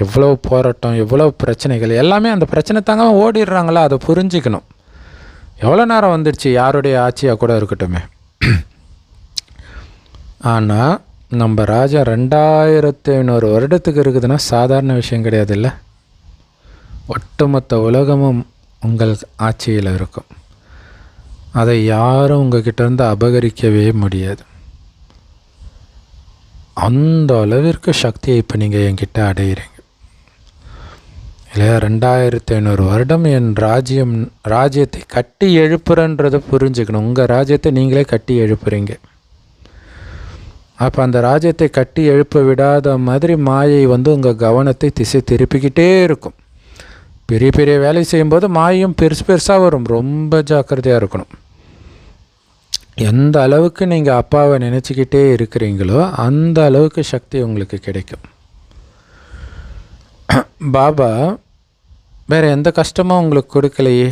எவ்வளோ போராட்டம், எவ்வளோ பிரச்சனைகள், எல்லாமே அந்த பிரச்சனை தாங்க ஓடிடுறாங்களா, அதை புரிஞ்சிக்கணும். எவ்வளோ நேரம் வந்துடுச்சு, யாருடைய ஆட்சியாக கூட இருக்கட்டுமே. ஆனால் நம்ம ராஜா 2500 வருடத்துக்கு இருக்குதுன்னா சாதாரண விஷயம் கிடையாது இல்லை. ஒட்டுமொத்த உலகமும் உங்கள் ஆட்சியில் இருக்கும். அதை யாரும் உங்ககிட்டேருந்து அபகரிக்கவே முடியாது. அந்த அளவிற்கு சக்தியை இப்போ நீங்கள் என்கிட்ட அடையிறீங்க. இல்லையா? 2500 வருடம் என் ராஜ்யத்தை கட்டி எழுப்புறன்றதை புரிஞ்சுக்கணும். உங்கள் ராஜ்யத்தை நீங்களே கட்டி எழுப்புறீங்க. அப்போ அந்த ராஜ்யத்தை கட்டி எழுப்ப விடாத மாதிரி மாயை உங்கள் கவனத்தை திசை திருப்பிக்கிட்டே இருக்கும். பெரிய பெரிய வேலை செய்யும்போது மாயும் பெருசாக வரும். ரொம்ப ஜாக்கிரதையாக இருக்கணும். எந்த அளவுக்கு நீங்கள் அப்பாவை நினச்சிக்கிட்டே இருக்கிறீங்களோ அந்த அளவுக்கு சக்தி உங்களுக்கு கிடைக்கும். பாபா வேறு எந்த கஷ்டமும் உங்களுக்கு கொடுக்கலையே.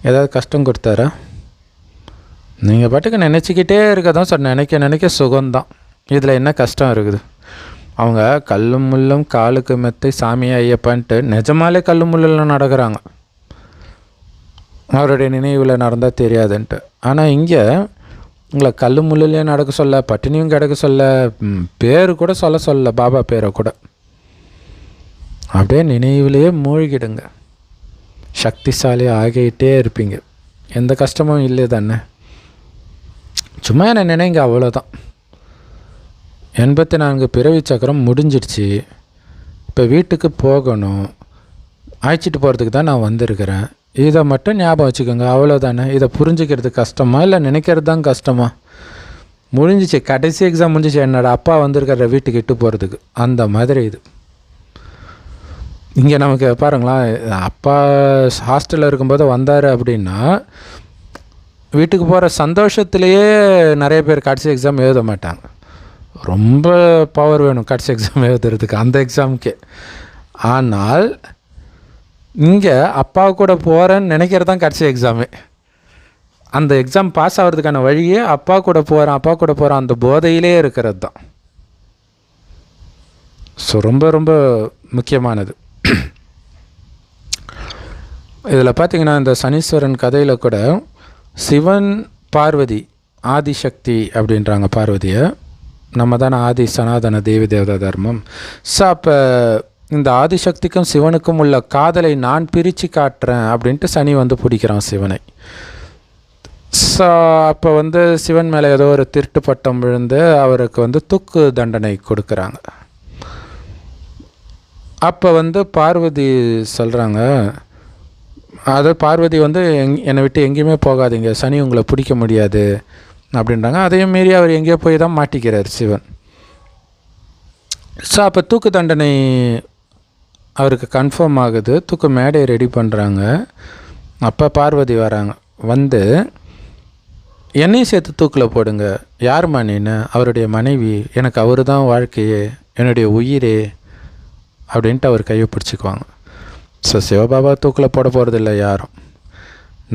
ஏதாவது கஷ்டம் கொடுத்தாரா? நீங்கள் பாட்டுக்கு நினச்சிக்கிட்டே இருக்க தான் சார். நினைக்க சுகம்தான். இதில் என்ன கஷ்டம் இருக்குது? அவங்க கல்லும் முள்ளும் காலுக்கு மெத்தை சாமி ஐயப்பான்ட்டு நிஜமாலே கல்லு முள்ளில் நடக்கிறாங்க. அவருடைய நினைவில் நடந்தால் தெரியாதுன்ட்டு. ஆனால் இங்கே உங்களை கல்லு முள்ளிலையும் நடக்க சொல்ல, பட்டினியும் கிடக்க சொல்ல, பேர் கூட சொல்ல பாபா பேரை கூட. அப்படியே நினைவிலேயே மூழ்கிடுங்க. சக்திசாலி ஆகிட்டே இருப்பீங்க. எந்த கஷ்டமும் இல்லை தானே. சும்மா என்ன நினைங்க, அவ்வளோதான். 84 பிறவி சக்கரம் முடிஞ்சிடுச்சு. இப்போ வீட்டுக்கு போகணும். அழைச்சிட்டு போகிறதுக்கு தான் நான் வந்திருக்கிறேன். இதை மட்டும் ஞாபகம் வச்சுக்கோங்க. அவ்வளோதானே. இதை புரிஞ்சுக்கிறது கஷ்டமா இல்லை நினைக்கிறது தான் கஷ்டமா? முடிஞ்சிச்சு. கடைசி எக்ஸாம் முடிஞ்சிச்சு. என்னோடய அப்பா வந்திருக்கிற வீட்டுக்கு இட்டு போகிறதுக்கு. அந்த மாதிரி இது. இங்கே நமக்கு பாருங்களேன், அப்பா ஹாஸ்டலில் இருக்கும்போது வந்தார் அப்படின்னா வீட்டுக்கு போகிற சந்தோஷத்துலேயே நிறைய பேர் கடைசி எக்ஸாம் எழுத மாட்டாங்க. ரொம்ப பவர் வேணும் கடைசி எக்ஸாம் எழுதுறதுக்கு, அந்த எக்ஸாமுக்கே. ஆனால் இங்கே அப்பா கூட போகிறேன்னு நினைக்கிறது தான் கடைசி எக்ஸாமே. அந்த எக்ஸாம் பாஸ் ஆகிறதுக்கான வழியே அப்பா கூட போகிறேன் அந்த போதையிலே இருக்கிறது தான். ஸோ ரொம்ப ரொம்ப முக்கியமானது. இதில் பார்த்திங்கன்னா இந்த சனீஸ்வரன் கதையில் கூட சிவன் பார்வதி ஆதிசக்தி அப்படின்றாங்க பார்வதியை. நம்ம தானே ஆதி சனாதன தேவி தேவதா தர்மம். ஸோ அப்போ இந்த ஆதிசக்திக்கும் சிவனுக்கும் உள்ள காதலை நான் பிரித்து காட்டுறேன் அப்படின்ட்டு சனி பிடிக்கிறான் சிவனை. ஸோ அப்போ சிவன் மேலே ஏதோ ஒரு திருட்டு பட்டம் விழுந்து அவருக்கு தூக்கு தண்டனை கொடுக்குறாங்க. அப்போ பார்வதி சொல்கிறாங்க, அது பார்வதி என்னை விட்டு எங்கேயுமே போகாதீங்க, சனி உங்களை பிடிக்க முடியாது அப்படின்றாங்க. அதையும் மீறி அவர் எங்கேயோ போய் தான் மாட்டிக்கிறார் சிவன். ஸோ அப்போ தூக்கு தண்டனை அவருக்கு கன்ஃபார்ம் ஆகுது. தூக்கு மேடையை ரெடி பண்ணுறாங்க. அப்போ பார்வதி வராங்க. என்னையும் சேர்த்து தூக்கில் போடுங்க. யாரும்மா நீன்னு? அவருடைய மனைவி. எனக்கு அவர் தான் வாழ்க்கையே, என்னுடைய உயிரே அப்படின்ட்டு அவர் கையை பிடிச்சிக்குவாங்க. ஸோ சிவபாபா தூக்கில் போட போகிறதில்ல யாரும்.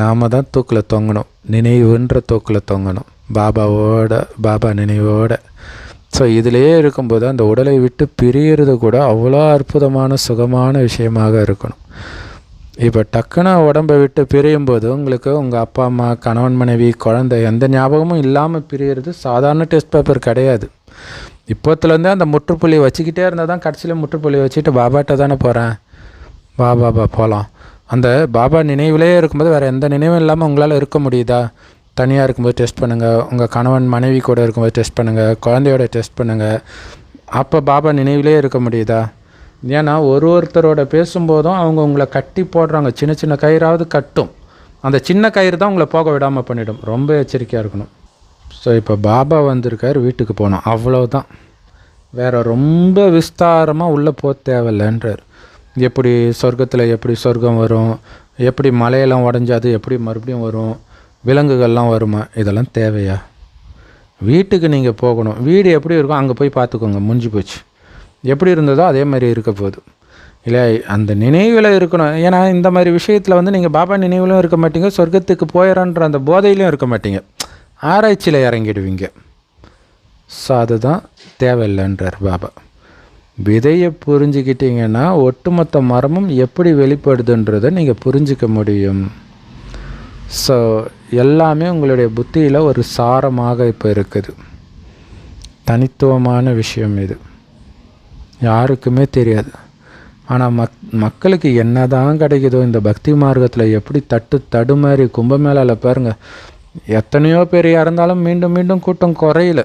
நாம் தான் தூக்கில் தொங்கணும். நினைவுன்ற தூக்கில் தொங்கணும். பாபா நினைவோட. ஸோ இதிலே இருக்கும்போது அந்த உடலை விட்டு பிரிகிறது கூட அவ்வளோ அற்புதமான சுகமான விஷயமாக இருக்கணும். இப்போ டக்குன்னு உடம்பை விட்டு பிரியும் போது உங்களுக்கு உங்கள் அப்பா அம்மா, கணவன் மனைவி, குழந்தை எந்த ஞாபகமும் இல்லாமல் பிரிகிறது சாதாரண டெஸ்ட் பேப்பர் கிடையாது. இப்போத்துலேருந்தே அந்த முற்றுப்புள்ளி வச்சுக்கிட்டே இருந்தால் தான் கடைசியில் முற்றுப்புள்ளி வச்சுட்டு பாபாட்ட தானே போகிறேன், பாபா போகலாம். அந்த பாபா நினைவிலே இருக்கும்போது வேறு எந்த நினைவும் இல்லாமல் உங்களால் இருக்க முடியுதா? தனியாக இருக்கும்போது டெஸ்ட் பண்ணுங்கள். உங்கள் கணவன் மனைவி கூட இருக்கும்போது டெஸ்ட் பண்ணுங்கள். குழந்தையோட டெஸ்ட் பண்ணுங்கள். அப்போ பாபா நினைவிலே இருக்க முடியுதா? ஏன்னா ஒருத்தரோட பேசும்போதும் அவங்க உங்களை கட்டி போடுறாங்க. சின்ன சின்ன கயிறாவது கட்டும். அந்த சின்ன கயிறு தான் உங்களை போக விடாமல் பண்ணிவிடும். ரொம்ப எச்சரிக்கையாக இருக்கணும். ஸோ இப்போ பாபா வந்திருக்கார், வீட்டுக்கு போனோம், அவ்வளோதான். வேறு ரொம்ப விஸ்தாரமாக உள்ளே போக தேவையில்லைன்றார். எப்படி சொர்க்கத்தில் எப்படி சொர்க்கம் வரும், எப்படி மலையெல்லாம் உடஞ்சாது எப்படி மறுபடியும் வரும், விலங்குகள்லாம் வருமா, இதெல்லாம் தேவையா? வீட்டுக்கு நீங்கள் போகணும். வீடு எப்படி இருக்கும் அங்கே போய் பார்த்துக்கோங்க, முடிஞ்சு போச்சு. எப்படி இருந்ததோ அதே மாதிரி இருக்க போகுது இல்லை? அந்த நினைவில் இருக்கணும். ஏன்னா இந்த மாதிரி விஷயத்தில் நீங்கள் பாபா நினைவிலும் இருக்க மாட்டீங்க, சொர்க்கத்துக்கு போயிடறன்ற அந்த போதையிலையும் இருக்க மாட்டீங்க, ஆராய்ச்சியில் இறங்கிடுவீங்க. ஸோ அதுதான் தேவையில்லைன்றார் பாபா. விதையை புரிஞ்சுக்கிட்டிங்கன்னா ஒட்டுமொத்த மரமும் எப்படி வெளிப்படுதுன்றதை நீங்கள் புரிஞ்சிக்க முடியும். ஸோ எல்லாமே உங்களுடைய புத்தியில் ஒரு சாரமாக இப்போ இருக்குது. தனித்துவமான விஷயம் இது, யாருக்குமே தெரியாது. ஆனால் மக்களுக்கு என்ன தான் கிடைக்குதோ இந்த பக்தி மார்க்கத்தில் எப்படி தடுமாறி கும்பமேளாவில் பாருங்கள், எத்தனையோ பேர் இறந்தாலும் மீண்டும் மீண்டும் கூட்டம் குறையல.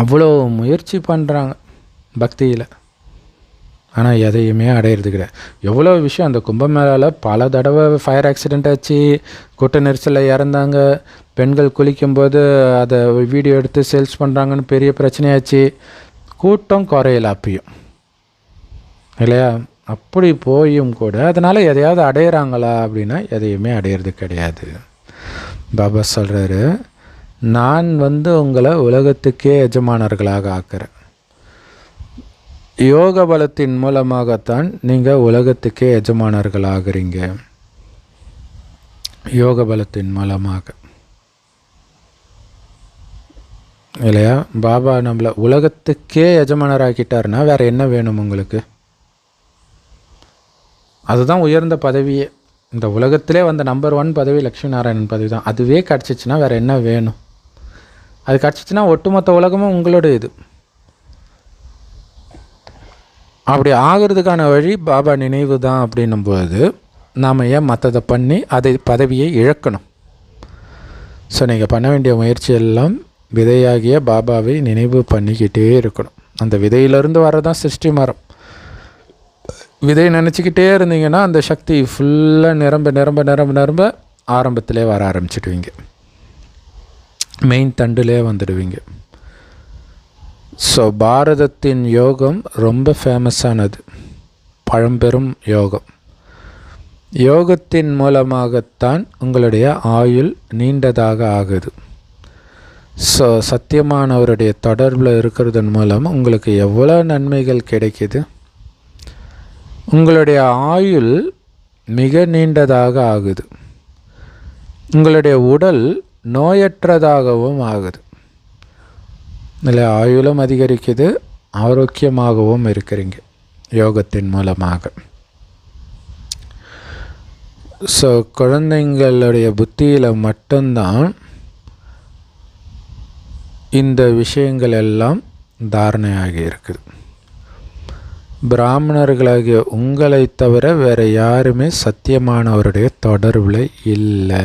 அவ்வளோ முயற்சி பண்ணுறாங்க பக்தியில். ஆனால் எதையுமே அடையிறது கிடையாது. எவ்வளோ விஷயம் அந்த கும்பமேளாவில் பல தடவை ஃபயர் ஆக்சிடெண்ட் ஆச்சு, கூட்ட நெரிசலில் இறந்தாங்க, பெண்கள் குளிக்கும்போது அதை வீடியோ எடுத்து சேல்ஸ் பண்ணுறாங்கன்னு பெரிய பிரச்சனையாச்சு. கூட்டம் குறையல அப்பயும் இல்லையா? அப்படி போயும் கூட அதனால் எதையாவது அடையிறாங்களா அப்படின்னா எதையுமே அடையிறது கிடையாது. பாபா சொல்கிறாரு, நான் உங்களை உலகத்துக்கே எஜமானர்களாக ஆக்குறேன். யோக பலத்தின் மூலமாகத்தான் நீங்கள் உலகத்துக்கே எஜமானர்கள் ஆகுறீங்க. யோக பலத்தின் மூலமாக இல்லையா? பாபா நம்மளை உலகத்துக்கே எஜமானராக்கிட்டாருன்னா வேறு என்ன வேணும் உங்களுக்கு? அதுதான் உயர்ந்த பதவியே. இந்த உலகத்திலே நம்பர் 1 பதவி லக்ஷ்மி நாராயணன் பதவி தான். அதுவே கிடச்சிச்சின்னா வேறு என்ன வேணும்? அது கிடச்சிச்சின்னா ஒட்டுமொத்த உலகமும் உங்களோட இது. அப்படி ஆகிறதுக்கான வழி பாபா நினைவு தான். அப்படின்னும்போது நாம் ஏன் மற்றதை பண்ணி பதவியை இழக்கணும்? ஸோ நீங்கள் பண்ண வேண்டிய முயற்சி எல்லாம் விதையாகிய பாபாவை நினைவு பண்ணிக்கிட்டே இருக்கணும். அந்த விதையிலிருந்து வரதான் சிருஷ்டி மரம். விதை நினச்சிக்கிட்டே இருந்தீங்கன்னா அந்த சக்தி ஃபுல்லாக நிரம்ப நிரம்ப நிரம்ப நிரம்ப ஆரம்பத்திலே வர ஆரம்பிச்சிடுவீங்க. மெயின் தண்டுலே வந்துடுவீங்க. ஸோ பாரதத்தின் யோகம் ரொம்ப ஃபேமஸானது, பழம்பெரும் யோகம். யோகத்தின் மூலமாகத்தான் உங்களுடைய ஆயுள் நீண்டதாக ஆகுது. ஸோ சத்தியமானவருடைய தொடர்பில் இருக்கிறதன் மூலம் உங்களுக்கு எவ்வளோ நன்மைகள் கிடைக்கிது. உங்களுடைய ஆயுள் மிக நீண்டதாக ஆகுது. உங்களுடைய உடல் நோயற்றதாகவும் ஆகுது. இல்லை, ஆயுளும் அதிகரிக்குது, ஆரோக்கியமாகவும் இருக்கிறீங்க யோகத்தின் மூலமாக. ஸோ குழந்தைங்களுடைய புத்தியில் மட்டும்தான் இந்த விஷயங்கள் எல்லாம் தாரணையாகி இருக்குது. பிராமணர்களாகிய உங்களை தவிர வேறு யாருமே சத்தியமானவருடைய தொடர்பில் இல்லை.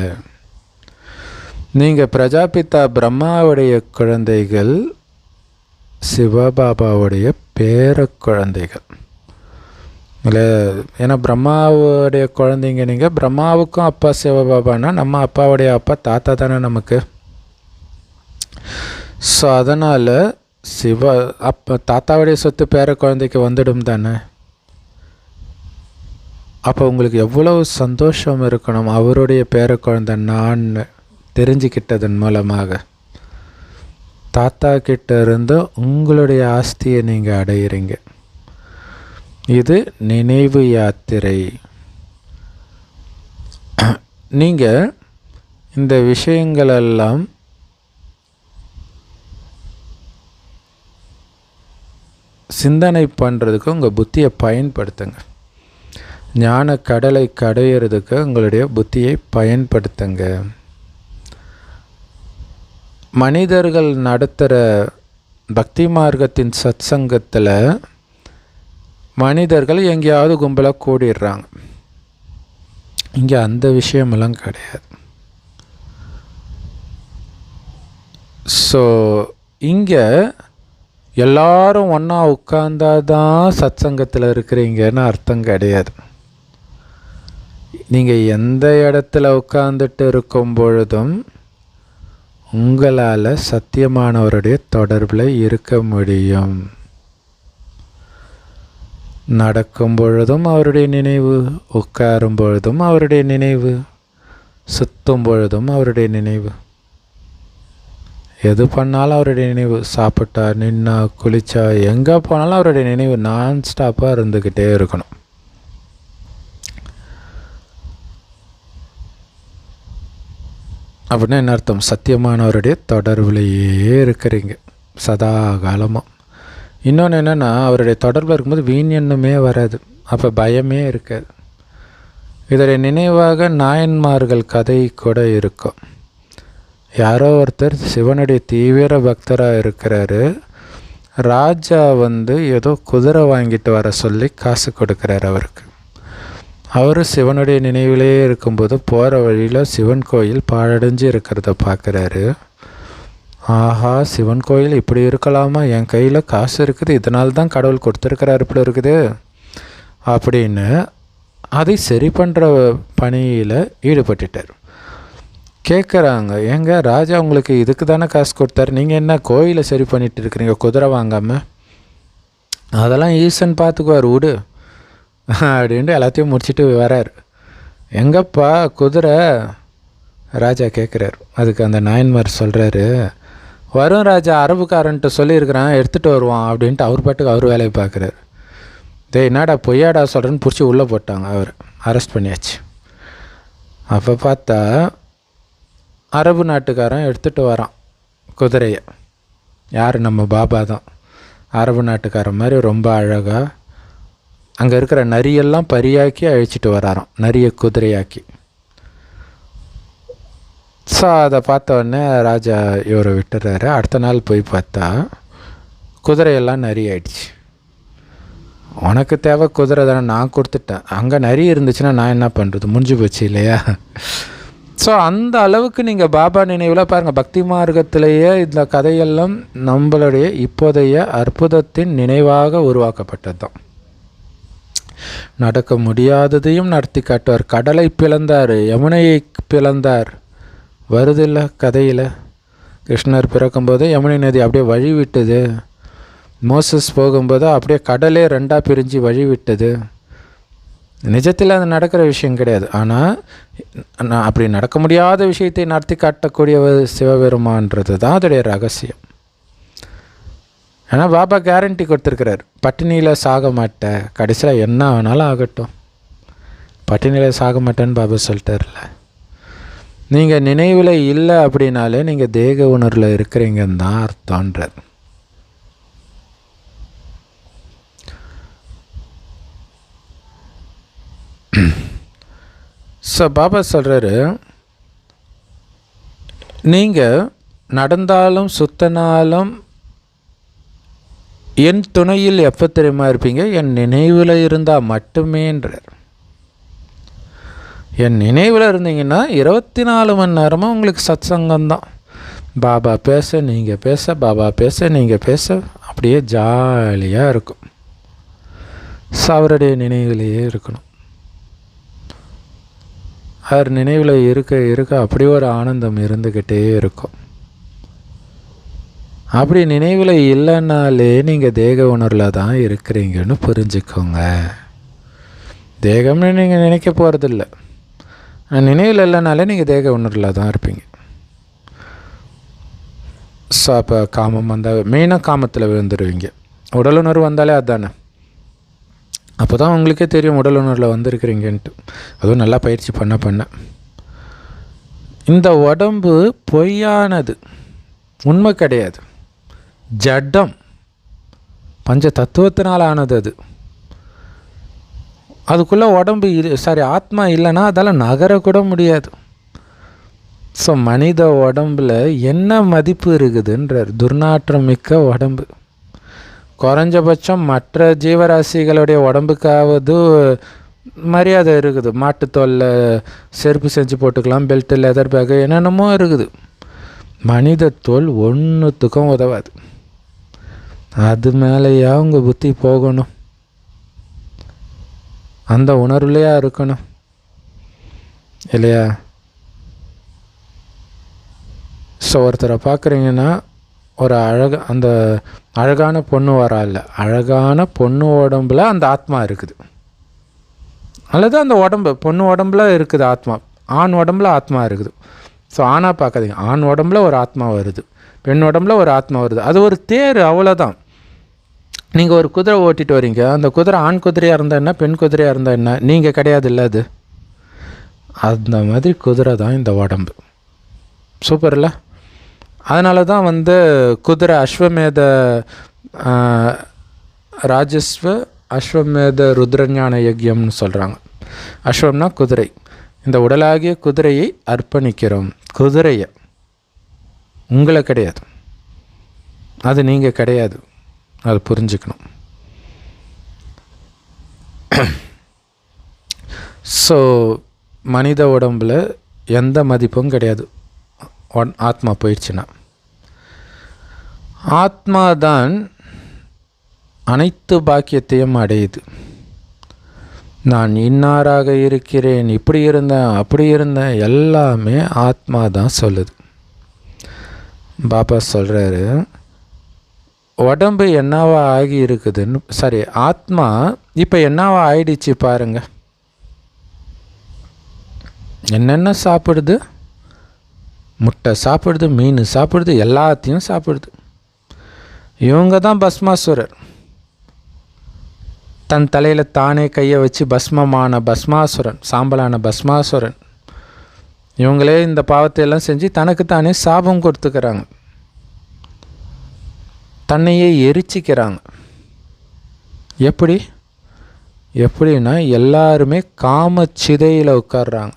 நீங்கள் பிரஜாபிதா பிரம்மாவுடைய குழந்தைகள், சிவபாபாவுடைய பேர குழந்தைகள் இல்லை. ஏன்னா பிரம்மாவுடைய குழந்தைங்க நீங்கள். பிரம்மாவுக்கும் அப்பா சிவபாபானா நம்ம அப்பாவுடைய அப்பா தாத்தா தானே நமக்கு. ஸோ அதனால் தாத்தாவுடைய சொத்து பேர குழந்தைக்கு வந்துடும் தானே. அப்போ உங்களுக்கு எவ்வளவு சந்தோஷம் இருக்கணும் அவருடைய பேர குழந்தை நான் தெரிஞ்சுக்கிட்டதன் மூலமாக. தாத்தா கிட்ட இருந்து உங்களுடைய ஆஸ்தியை நீங்கள் அடையிறீங்க. இது நினைவு யாத்திரை. நீங்கள் இந்த விஷயங்களெல்லாம் சிந்தனை பண்ணுறதுக்கு உங்கள் புத்தியை பயன்படுத்துங்க. ஞான கடலை கடையிறதுக்கு உங்களுடைய புத்தியை பயன்படுத்துங்க. மனிதர்கள் நடத்துகிற பக்தி மார்க்கத்தின் சத் சங்கத்தில் மனிதர்கள் எங்கேயாவது கும்பலாக கூடிடுறாங்க. இங்கே அந்த விஷயமெல்லாம் கிடையாது. ஸோ இங்கே எல்லாரும் ஒன்றா உட்கார்ந்தாதான் சத் சங்கத்தில் இருக்கிறீங்கன்னு அர்த்தம் கிடையாது. நீங்கள் எந்த இடத்துல உட்கார்ந்துட்டு இருக்கும் பொழுதும் உங்களால் சத்தியமானவருடைய தொடர்பில் இருக்க முடியும். நடக்கும் பொழுதும் அவருடைய நினைவு, உட்காரும் பொழுதும் அவருடைய நினைவு, சுற்றும் பொழுதும் அவருடைய நினைவு. எது பண்ணாலும் அவருடைய நினைவு. சாப்பிட்டா, நின்னா, குளிச்சா, எங்கே போனாலும் அவருடைய நினைவு நான் ஸ்டாப்பாக இருந்துக்கிட்டே இருக்கணும். அப்படின்னா என்ன அர்த்தம்? சத்தியமானவருடைய தொடர்புலையே இருக்கிறீங்க சதா காலமாக. இன்னொன்று என்னென்னா, அவருடைய தொடர்பில் இருக்கும்போது வீண்யன்னுமே வராது. அப்போ பயமே இருக்காது. இதோடைய நினைவாக நாயன்மார்கள் கதை கூட இருக்கும். யாரோ ஒருத்தர் சிவனுடைய தீவிர பக்தராக இருக்கிறாரு. ராஜா ஏதோ குதிரை வாங்கிட்டு வர சொல்லி காசு கொடுக்குறாரு அவருக்கு. அவர் சிவனுடைய நினைவிலே இருக்கும்போது போகிற வழியில் சிவன் கோயில் பாழடைஞ்சு இருக்கிறத பார்க்குறாரு. ஆஹா, சிவன் கோயில் இப்படி இருக்கலாமா? என் கையில் காசு இருக்குது, இதனால தான் கடவுள் கொடுத்துருக்கிறாரு இப்படி இருக்குது. அப்படின்னு அதை சரி பண்ணுற பணியில் ஈடுபட்டுட்டார். கேட்குறாங்க, ஏங்க ராஜா உங்களுக்கு இதுக்கு தானே காசு கொடுத்தாரு, நீங்கள் என்ன கோயிலை சரி பண்ணிட்டு இருக்கிறீங்க குதிரை வாங்காமல்? அதெல்லாம் ஈசன் பார்த்துக்குவார் விடு அப்படின்ட்டு எல்லாத்தையும் முடிச்சுட்டு வரார். எங்கப்பா குதிரை ராஜா கேட்குறாரு. அதுக்கு அந்த நாயன்மார் சொல்கிறாரு, வரும் ராஜா, அரபுக்காரன்ட்டு சொல்லியிருக்கிறான், எடுத்துகிட்டு வருவான் அப்படின்ட்டு அவர் பாட்டுக்கு அவர் வேலையை பார்க்குறாரு. என்னடா பொய்யாடா சொல்கிறேன்னு பிடிச்சி உள்ளே போட்டாங்க. அவர் அரெஸ்ட் பண்ணியாச்சு. அப்போ பார்த்தா அரபு நாட்டுக்காரன் எடுத்துகிட்டு வரான் குதிரையை. யார்? நம்ம பாபா தான். அரபு நாட்டுக்காரன் மாதிரி ரொம்ப அழகாக அங்கே இருக்கிற நரியெல்லாம் பரியாக்கி அழிச்சிட்டு வராராம், நரியை குதிரையாக்கி. ஸோ அதை பார்த்த உடனே ராஜா இவரை விட்டுறாரு. அடுத்த நாள் போய் பார்த்தா குதிரையெல்லாம் நரி ஆயிடுச்சு. உனக்கு தேவை குதிரை தானே, நான் கொடுத்துட்டேன். அங்கே நிறைய இருந்துச்சுன்னா நான் என்ன பண்ணுறது, முடிஞ்சு போச்சு இல்லையா? ஸோ அந்த அளவுக்கு நீங்கள் பாபா நினைவில் பாருங்கள், பக்தி மார்க்கத்திலேயே இந்த கதையெல்லாம் நம்மளுடைய இப்போதைய அற்புதத்தின் நினைவாக உருவாக்கப்பட்டது தான். நடக்க முடியாததையும் நடத்தி காட்டுவார். கடலை பிளந்தார், யமுனையை பிளந்தார். வருதில்ல கதையில், கிருஷ்ணர் பிறக்கும்போது யமுனை நதி அப்படியே வழி விட்டது. மோசஸ் போகும்போது அப்படியே கடலே ரெண்டாக பிரிஞ்சு வழி விட்டது. நிஜத்தில் அது நடக்கிற விஷயம் கிடையாது. ஆனால் நான் அப்படி நடக்க முடியாத விஷயத்தை நடத்தி காட்டக்கூடிய சிவபெருமான்றது தான் அதோடைய ரகசியம். ஆனால் பாபா கேரண்டி கொடுத்துருக்கிறார், பட்டினியில் சாக மாட்டேன், கடைசியில் என்ன ஆனாலும் ஆகட்டும், பட்டினியில் சாக மாட்டேன்னு பாபா சொல்லிட்டார்ல. நீங்கள் நினைவில் இல்லை அப்படின்னாலே நீங்கள் தேக உணர்வில் இருக்கிறீங்கன்னு தான் அர்த்தம்ன்றார். ஸோ பாபா சொல்கிறாரு, நீங்கள் நடந்தாலும் சுத்தனாலும் என் துணையில் எப்போ தெரியுமா இருப்பீங்க, என் நினைவில் இருந்தால் மட்டுமேன்றார். என் நினைவில் இருந்தீங்கன்னா 24 மணி நேரமும் உங்களுக்கு சத் சங்கம்தான். பாபா பேச நீங்கள் பேச, பாபா பேச நீங்கள் பேச, அப்படியே ஜாலியாக இருக்கும். ஸோ அவருடைய நினைவிலேயே இருக்கணும். அவர் நினைவில் இருக்க இருக்க அப்படி ஒரு ஆனந்தம் இருந்துக்கிட்டே இருக்கும். அப்படி நினைவில் இல்லைன்னாலே நீங்கள் தேக உணர்வில் தான் இருக்கிறீங்கன்னு புரிஞ்சுக்கோங்க. தேகம்னு நீங்கள் நினைக்க போகிறதில்ல. நினைவில் இல்லைனாலே நீங்கள் தேக உணர்வில் தான் இருப்பீங்க. ஸோ அப்போ காமம் வந்தால் மெயினாக காமத்தில் விழுந்துடுவீங்க. உடல் உணர்வு வந்தாலே அதுதானே. அப்போ தான் உங்களுக்கே தெரியும் உடல் உணர்வில் வந்திருக்கிறீங்கன்ட்டு. அதுவும் நல்லா பயிற்சி பண்ண இந்த உடம்பு பொய்யானது, உண்மை கிடையாது, ஜடம், பஞ்ச தத்துவத்தினால் ஆனது. அதுக்குள்ளே உடம்பு ஆத்மா இல்லைன்னா அதால் நகரக்கூட முடியாது. ஸோ மனித உடம்பில் என்ன மதிப்பு இருக்குதுன்றார். துர்நாற்றம் மிக்க உடம்பு. குறைஞ்சபட்சம் மற்ற ஜீவராசிகளுடைய உடம்புக்காவது மரியாதை இருக்குது. மாட்டுத்தோலில் செருப்பு செஞ்சு போட்டுக்கலாம், பெல்ட்டு, லெதர் பேக்கு, என்னென்னமோ இருக்குது. மனித தோல் ஒன்றுத்துக்கும் உதவாது. அது மேலேயா உங்கள் புத்தி போகணும், அந்த உணர்வுலையா இருக்கணும் இல்லையா? ஸோ ஒருத்தரை பார்க்குறீங்கன்னா ஒரு அந்த அழகான பொண்ணு வரால, அழகான பொண்ணு உடம்புல அந்த ஆத்மா இருக்குது, அல்லது அந்த உடம்பு பொண்ணு உடம்புல இருக்குது ஆத்மா, ஆண் உடம்புல ஆத்மா இருக்குது. ஸோ ஆணாக பார்க்காதீங்க, ஆண் உடம்புல ஒரு ஆத்மா வருது, பெண் உடம்புல ஒரு ஆத்மா வருது. அது ஒரு தேர், அவ்வளோதான். நீங்கள் ஒரு குதிரை ஓட்டிகிட்டு வரீங்க, அந்த குதிரை ஆண் குதிரையாக இருந்தால் என்ன, பெண் குதிரையாக இருந்தால் என்ன, நீங்கள் கிடையாது இல்லை. அது அந்த மாதிரி குதிரை தான் இந்த உடம்பு. சூப்பர்ல. அதனால தான் குதிரை அஸ்வமேத ராஜஸ்வ அஸ்வமேத ருத்ரஞான யக்யம்னு சொல்கிறாங்க. அஸ்வம்னா குதிரை. இந்த உடலாகிய குதிரையை அர்ப்பணிக்கிறோம். குதிரையை, உங்களை கிடையாது, அது நீங்கள் கிடையாது, அது புரிஞ்சுக்கணும். ஸோ மனித உடம்பில் எந்த மதிப்பும் கிடையாது. ஆத்மா போயிடுச்சுன்னா, ஆத்மா தான் அனைத்து பாக்கியத்தையும் அடையுது. நான் இன்னாராக இருக்கிறேன், இப்படி இருந்தேன், அப்படி இருந்தேன், எல்லாமே ஆத்மா தான் சொல்லுது. பாபா சொல்கிறாரு, உடம்பு என்னவா ஆகி இருக்குதுன்னு, சரி ஆத்மா இப்போ என்னவா ஆயிடுச்சு பாருங்க. என்னென்ன சாப்பிடுது? முட்டை சாப்பிடுது, மீன் சாப்பிடுது, எல்லாத்தையும் சாப்பிடுது. இவங்க தான் பஸ்மாசுரர். தன் தலையில் தானே கையை வச்சு பஸ்மமான பஸ்மாசுரன், சாம்பலான பஸ்மாசுரன். இவங்களே இந்த பாவத்தை எல்லாம் செஞ்சு தனக்கு தானே சாபம் கொடுத்துக்கிறாங்க, தன்னையே எரிச்சிக்கிறாங்க. எப்படின்னா எல்லாருமே காமச்சிதையில் உட்கார்றாங்க,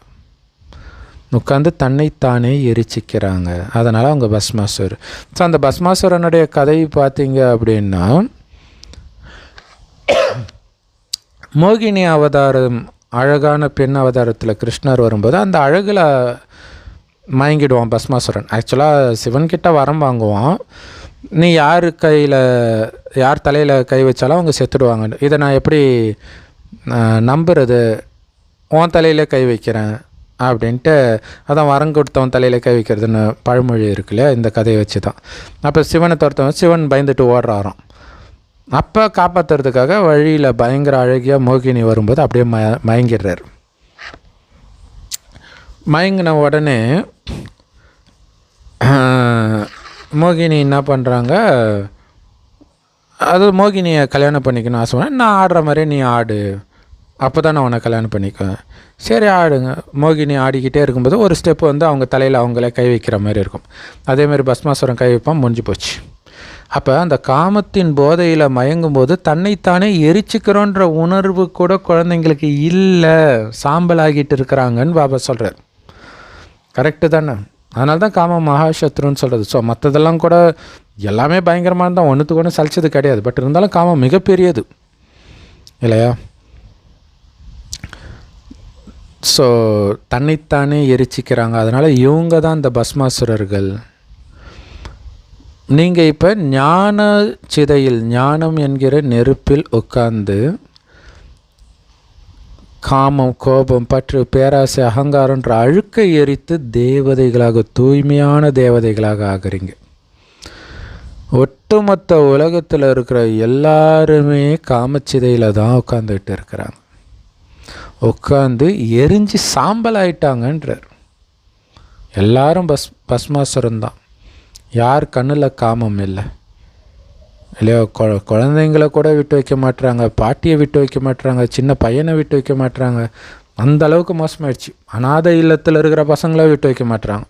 உட்காந்து தன்னைத்தானே எரிச்சிக்கிறாங்க. அதனால் அவங்க பஸ்மாசுரர். ஸோ அந்த பஸ்மாசுரனுடைய கதை பார்த்தீங்க அப்படின்னா, மோகினி அவதாரம், அழகான பெண் அவதாரத்தில் கிருஷ்ணர் வரும்போது அந்த அழகில் மயங்கிடுவான் பஸ்மாசுரன். ஆக்சுவலாக சிவன்கிட்ட வரம் வாங்குவான், நீ யார் தலையில் கை வச்சாலும் அவங்க செத்துடுவாங்க. இதை நான் எப்படி நம்புறது? உன் தலையில் கை வைக்கிறேன் அப்படின்ட்டு, அதான் வரம் கொடுத்தவன் தலையில் கை வைக்கிறதுன்னு பழமொழி இருக்குல்ல, இந்த கதையை வச்சு தான். அப்போ சிவனை துரத்தவன், சிவன் பயந்துட்டு ஓடுறாராம். அப்போ காப்பாற்றுறதுக்காக வழியில் பயங்கர அழகியாக மோகினி வரும்போது அப்படியே மயங்கிடுறார். மயங்கின உடனே மோகினி என்ன பண்ணுறாங்க, அது மோகினியை கல்யாணம் பண்ணிக்கணும் ஆசை. நான் ஆடுற மாதிரி நீ ஆடு, அப்போ தான் நான் உன்னை கல்யாணம் பண்ணிக்குவேன். சரி ஆடுங்க. மோகினி ஆடிக்கிட்டே இருக்கும்போது ஒரு ஸ்டெப்பு வந்து அவங்க தலையில் அவங்களே கை வைக்கிற மாதிரி இருக்கும். அதேமாதிரி பஸ்மாசுரம் கை வைப்பான், முடிஞ்சு போச்சு. அப்போ அந்த காமத்தின் போதையில் மயங்கும்போது தன்னைத்தானே எரிச்சிக்கிறோன்ற உணர்வு கூட குழந்தைங்களுக்கு இல்லை, சாம்பல் ஆகிட்டு இருக்கிறாங்கன்னு பாபா சொல்கிறார். கரெக்டு தானே? அதனால தான் காம மகாசத்ருன்னு சொல்கிறது. ஸோ மற்றதெல்லாம் கூட எல்லாமே பயங்கரமாக தான், ஒன்றுத்துக்கு ஒன்று சலிச்சது கிடையாது. பட் இருந்தாலும் காமம் மிகப்பெரியது இல்லையா? ஸோ தன்னைத்தானே எரிச்சிக்கிறாங்க. அதனால் இவங்க தான் இந்த பஸ்மாசுரர்கள். நீங்கள் இப்போ ஞான சிதையில், ஞானம் என்கிற நெருப்பில் உட்கார்ந்து காமம், கோபம், பற்று, பேராசை, அகங்காரன்ற அழுக்கை எரித்து தேவதைகளாக, தூய்மையான தேவதைகளாக ஆகிறீங்க. ஒட்டுமொத்த உலகத்தில் இருக்கிற எல்லாருமே காமச்சிதையில் தான் உட்காந்துக்கிட்டு இருக்கிறாங்க. உட்காந்து எரிஞ்சு சாம்பல் ஆயிட்டாங்கன்றார். எல்லாரும் பஸ்மாசுரம் தான். யார் கண்ணில் காமம் இல்லை இல்லையோ? குழந்தைங்கள கூட விட்டு வைக்க மாட்டுறாங்க, பாட்டியை விட்டு வைக்க மாட்டுறாங்க, சின்ன பையனை விட்டு வைக்க மாட்டுறாங்க. அந்த அளவுக்கு மோசமாயிடுச்சு. அநாத இல்லத்தில் இருக்கிற பசங்கள விட்டு வைக்க மாட்டுறாங்க.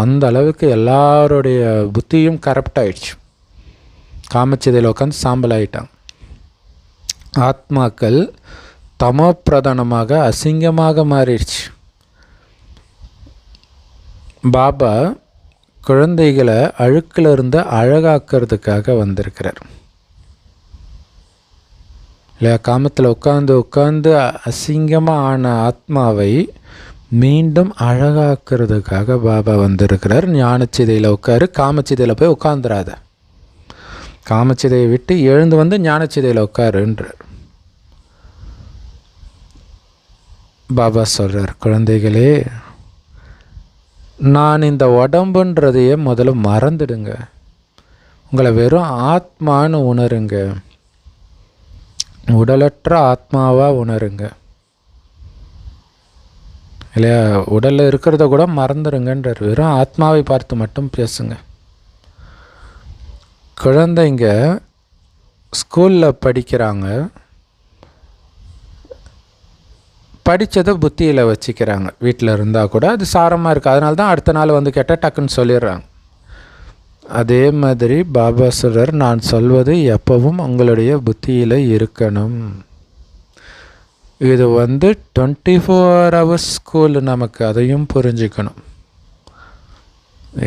அந்த அளவுக்கு எல்லாருடைய புத்தியும் கரப்ட் ஆயிடுச்சு. காமச்சிதையில் உட்காந்து சாம்பல் ஆகிட்டாங்க. ஆத்மாக்கள் தமோ பிரதானமாக அசிங்கமாக மாறிடுச்சு. பாபா குழந்தைகளை அழுக்கிலிருந்து அழகாக்கிறதுக்காக வந்திருக்கிறார் இல்லையா? காமத்தில் உட்காந்து அசிங்கமாக ஆன ஆத்மாவை மீண்டும் அழகாக்கிறதுக்காக பாபா வந்திருக்கிறார். ஞானச்சிதையில் காமச்சிதையில் போய் உட்காந்துராத, காமச்சிதையை விட்டு எழுந்து வந்து ஞானச்சிதையில் உட்காருன்றார். பாபா சொல்கிறார், குழந்தைகளே, நான் இந்த உடம்புன்றதையே முதல்ல மறந்துடுங்க, உங்களை வெறும் ஆத்மான்னு உணருங்க, உடலற்ற ஆத்மாவாக உணருங்க இல்லையா? உடலில் இருக்கிறத கூட மறந்துடுங்கன்றார். வெறும் ஆத்மாவை பார்த்து மட்டும் பேசுங்க. குழந்தைங்க ஸ்கூலில் படிக்கிறாங்க, படித்ததை புத்தியில் வச்சுக்கிறாங்க. வீட்டில் இருந்தால் கூட அது சாரமாக இருக்குது, அதனால தான் அடுத்த நாள் வந்து கேட்டால் டக்குன்னு சொல்லிடுறாங்க. அதே மாதிரி பாபா சொல்றார், நான் சொல்வது எப்பவும் உங்களுடைய புத்தியில் இருக்கணும். இது 24 hours ஸ்கூல், நமக்கு அதையும் புரிஞ்சுக்கணும்.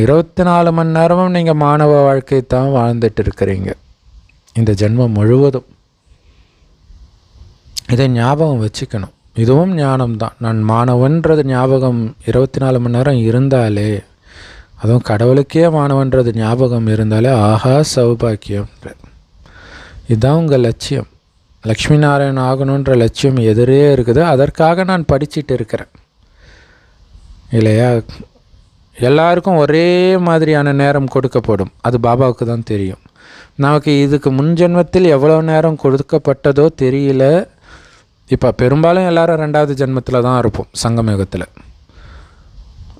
24 மணி நேரமும் நீங்கள் மாணவ வாழ்க்கை தான் வாழ்ந்துட்டு இருக்கிறீங்க இந்த ஜென்மம் முழுவதும். இதை ஞாபகம் வச்சுக்கணும். இதுவும் ஞானம்தான். நான் மாணவன்றது ஞாபகம் 24 மணி நேரம் இருந்தாலே, அதுவும் கடவுளுக்கே மாணவன்றது ஞாபகம் இருந்தாலே ஆஹா சௌபாக்கியம். இதுதான் உங்கள் லட்சியம். லக்ஷ்மி நாராயணன் ஆகணுன்ற லட்சியம் எதிரே இருக்குது. அதற்காக நான் படிச்சுட்டு இருக்கிறேன் இல்லையா. எல்லாருக்கும் ஒரே மாதிரியான நேரம் கொடுக்கப்படும், அது பாபாவுக்கு தான் தெரியும். நமக்கு இதுக்கு முன்ஜென்மத்தில் எவ்வளோ நேரம் கொடுக்கப்பட்டதோ தெரியல. இப்போ பெரும்பாலும் எல்லோரும் 2வது ஜென்மத்தில் தான் இருப்போம், சங்கமயுகத்தில்.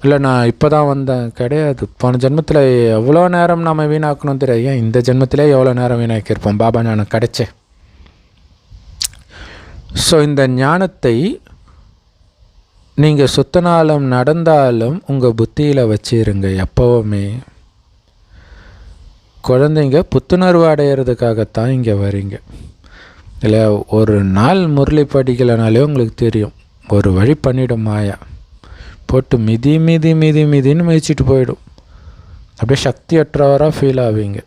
இல்லை நான் இப்போ தான் வந்தேன் கிடையாது. போன ஜென்மத்தில் எவ்வளோ நேரம் நம்ம வீணாக்கணும் தெரியாது. ஏன் இந்த ஜென்மத்திலே எவ்வளோ நேரம் வீணாக்கியிருப்போம். பாபா ஞானம் கிடைச்சேன். ஸோ இந்த ஞானத்தை நீங்கள் சுத்தனாலும் நடந்தாலும் உங்கள் புத்தியில் வச்சிருங்க. எப்போவுமே குழந்தைங்க புத்துணர்வு அடையிறதுக்காகத்தான் இங்கே வரீங்க இல்லை. ஒரு நாள் முரளி படிக்கலைனாலே உங்களுக்கு தெரியும், ஒரு வழி பண்ணிவிடும் மாயா. போட்டு மிதி மிதி மிதி மிதின்னு மிதிச்சிட்டு போயிடும். அப்படியே சக்தியற்றவராக ஃபீல் ஆவீங்க.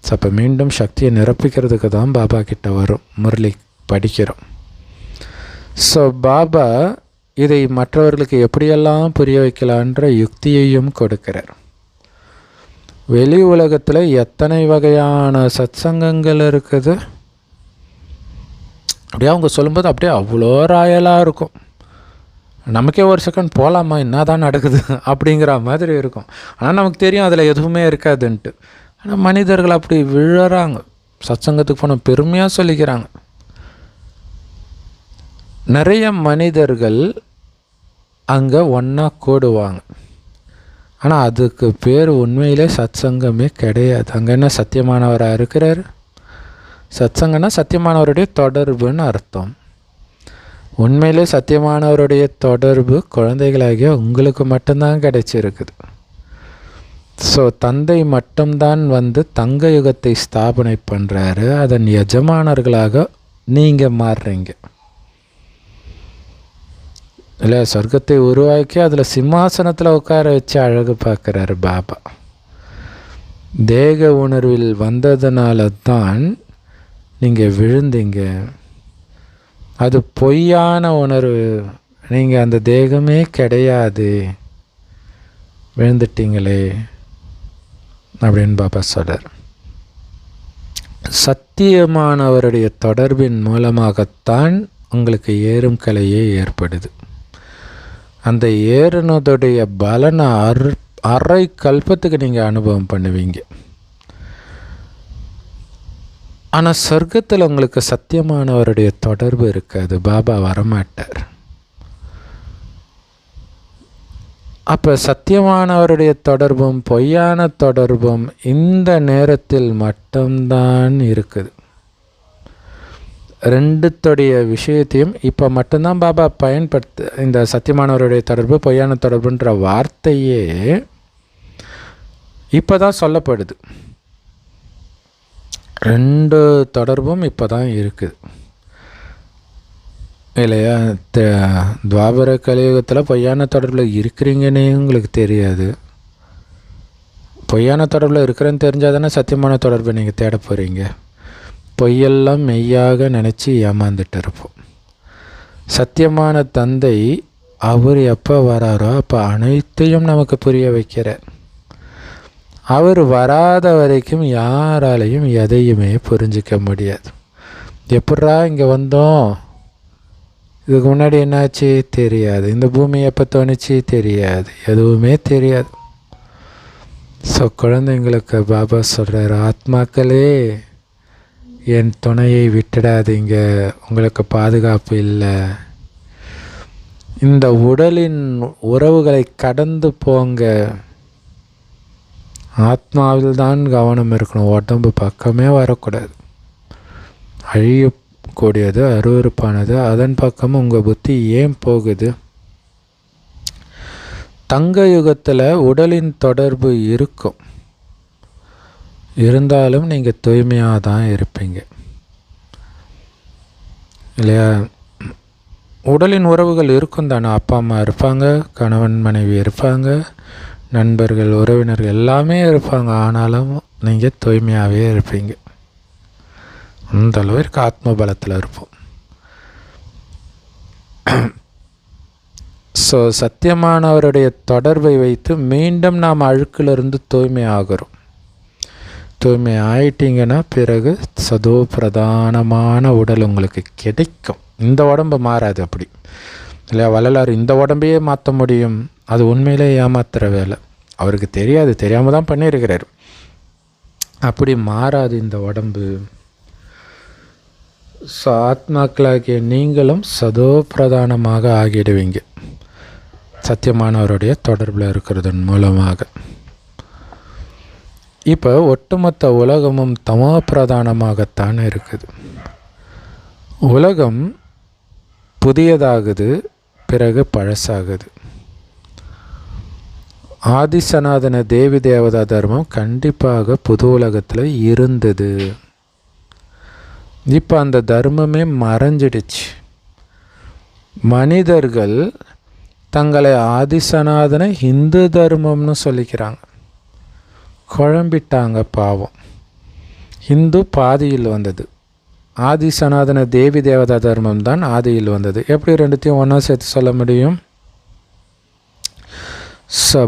ஸோ அப்போ மீண்டும் சக்தியை நிரப்பிக்கிறதுக்கு தான் பாபா கிட்ட வரும், முரளி படிக்கிறோம். ஸோ பாபா இதை மற்றவர்களுக்கு எப்படியெல்லாம் புரிய வைக்கலான்ற யுக்தியையும் கொடுக்கிறார். வெளி உலகத்தில் எத்தனை வகையான சத்சங்கங்கள் இருக்குது. அப்படியே அவங்க சொல்லும்போது அப்படியே அவ்வளோ ராயலாக இருக்கும். நமக்கே ஒரு செகண்ட் போகலாமா, என்ன தான் நடக்குது அப்படிங்கிற மாதிரி இருக்கும். ஆனால் நமக்கு தெரியும் அதில் எதுவுமே இருக்காதுன்ட்டு. ஆனால் மனிதர்கள் அப்படி விழுறாங்க. சத்சங்கத்துக்கு போன பெருமையாக சொல்லிக்கிறாங்க. நிறைய மனிதர்கள் அங்கே ஒன்றா கூடுவாங்க. ஆனால் அதுக்கு பேர் உண்மையிலே சத்சங்கமே கிடையாது. அங்கே என்ன சத்தியமானவராக இருக்கிறார். சத்சங்கன்னா சத்தியமானவருடைய தொடர்புன்னு அர்த்தம். உண்மையிலே சத்தியமானவருடைய தொடர்பு குழந்தைகளாகிய உங்களுக்கு மட்டும்தான் கிடைச்சிருக்குது. ஸோ தந்தை மட்டும்தான் வந்து தங்க யுகத்தை ஸ்தாபனை பண்ணுறாரு. அதன் எஜமானர்களாக நீங்கள் மாறுறீங்க இல்லை. சொர்க்கத்தை உருவாக்கி அதில் சிம்மாசனத்தில் உட்கார வச்சு அழகு பார்க்குறாரு பாபா. தேக உணர்வில் வந்ததுனால தான் நீங்கள் விழுந்தீங்க. அது பொய்யான உணர்வு. நீங்கள் அந்த தேகமே கிடையாது, விழுந்துட்டீங்களே அப்படின்னு பாபா சொல்கிறார். சத்தியமானவருடைய தொடர்பின் மூலமாகத்தான் உங்களுக்கு ஏறும் கலையே ஏற்படுது. அந்த ஏறுனதுடைய பலனை அரை கல்பத்துக்கு நீங்கள் அனுபவம் பண்ணுவீங்க. ஆனால் சொர்க்கத்தில் உங்களுக்கு சத்தியமானவருடைய தொடர்பு இருக்காது. பாபா வரமாட்டார். அப்போ சத்தியமானவருடைய தொடர்பும் பொய்யான தொடர்பும் இந்த நேரத்தில் மட்டும்தான் இருக்குது. ரெண்டுத்துடைய விஷயத்தையும் இப்போ மட்டும்தான் பாபா இந்த சத்தியமானவருடைய தொடர்பு பொய்யான தொடர்புன்ற வார்த்தையே இப்போ தான் சொல்லப்படுது. ரெண்டு தொடர்பும் இப்போ தான் இருக்குது இல்லையா. துவாபர கலியுகத்தில் பொய்யான தொடர்பில் இருக்கிறீங்கன்னே உங்களுக்கு தெரியாது. பொய்யான தொடர்பில் இருக்கிறேன்னு தெரிஞ்சால் தானே சத்தியமான தொடர்பை நீங்கள் தேட போகிறீங்க. பொய்யெல்லாம் மெய்யாக நினச்சி ஏமாந்துட்டு இருப்போம். சத்தியமான தந்தை அவர் எப்போ வராரோ அப்போ அனைத்தையும் நமக்கு புரிய வைக்கிறார். அவர் வராத வரைக்கும் யாராலையும் எதையுமே புரிஞ்சிக்க முடியாது. எப்படா இங்கே வந்தோம், இதுக்கு முன்னாடி என்னாச்சு தெரியாது, இந்த பூமி எப்போ தோணுச்சு தெரியாது, எதுவுமே தெரியாது. ஸோ குழந்தைங்களுக்கு பாபா சொல்கிறார், ஆத்மாக்களே என் துணையை விட்டுடாதீங்க, உங்களுக்கு பாதுகாப்பு இல்லை. இந்த உடலின் உறவுகளை கடந்து போங்க. ஆத்மாவில் தான் கவனம் இருக்கணும், உடம்பு பக்கமே வரக்கூடாது. அழியக்கூடியது, அருவருப்பானது, அதன் பக்கம் உங்கள் புத்தி ஏன் போகுது? தங்க யுகத்தில் உடலின் தொடர்பு இருக்கும், இருந்தாலும் நீங்கள் தூய்மையாக தான் இருப்பீங்க இல்லையா. உடலின் உறவுகள் இருக்கும் தானே, அப்பா அம்மா இருப்பாங்க, கணவன் மனைவி இருப்பாங்க, நண்பர்கள் உறவினர்கள் எல்லாமே இருப்பாங்க. ஆனாலும் நீங்கள் தூய்மையாகவே இருப்பீங்க. அந்த அளவிற்கு ஆத்ம பலத்தில் இருப்போம். ஸோ சத்தியமானவருடைய தொடர்பை வைத்து மீண்டும் நாம் அழுக்கிலிருந்து தூய்மை ஆகிறோம். தூய்மை ஆயிட்டீங்கன்னா பிறகு சதோ பிரதானமான உடல் உங்களுக்கு கிடைக்கும். இந்த உடம்பு மாறாது அப்படி இல்லையா? வள்ளலார் இந்த உடம்பையே மாற்ற முடியும், அது உண்மையிலே ஏமாத்துகிற வேலை. அவருக்கு தெரியாது, தெரியாமல் தான் பண்ணியிருக்கிறார். அப்படி மாறாது இந்த உடம்பு. ஸோ ஆத்மாக்களாகிய நீங்களும் சதோ பிரதானமாக ஆகிடுவீங்க சத்தியமானவருடைய தொடர்பில் இருக்கிறதன் மூலமாக. இப்போ ஒட்டுமொத்த உலகமும் தமோ பிரதானமாகத்தான் இருக்குது. உலகம் புதியதாகுது, பிறகு பழசாகுது. ஆதிசனாதன தேவி தேவதா தர்மம் கண்டிப்பாக புது உலகத்தில் இருந்தது. இப்போ அந்த தர்மமே மறைஞ்சிடுச்சு. மனிதர்கள் தங்களை ஆதிசனாதன இந்து தர்மம்னு சொல்லிக்கிறாங்க. குழம்பிட்டாங்க பாவம். இந்து பாதியில் வந்தது, ஆதி சனாதன தேவி தேவதா தர்மம் தான் ஆதியில் வந்தது. எப்படி ரெண்டுத்தையும் ஒன்றா சேர்த்து சொல்ல முடியும்?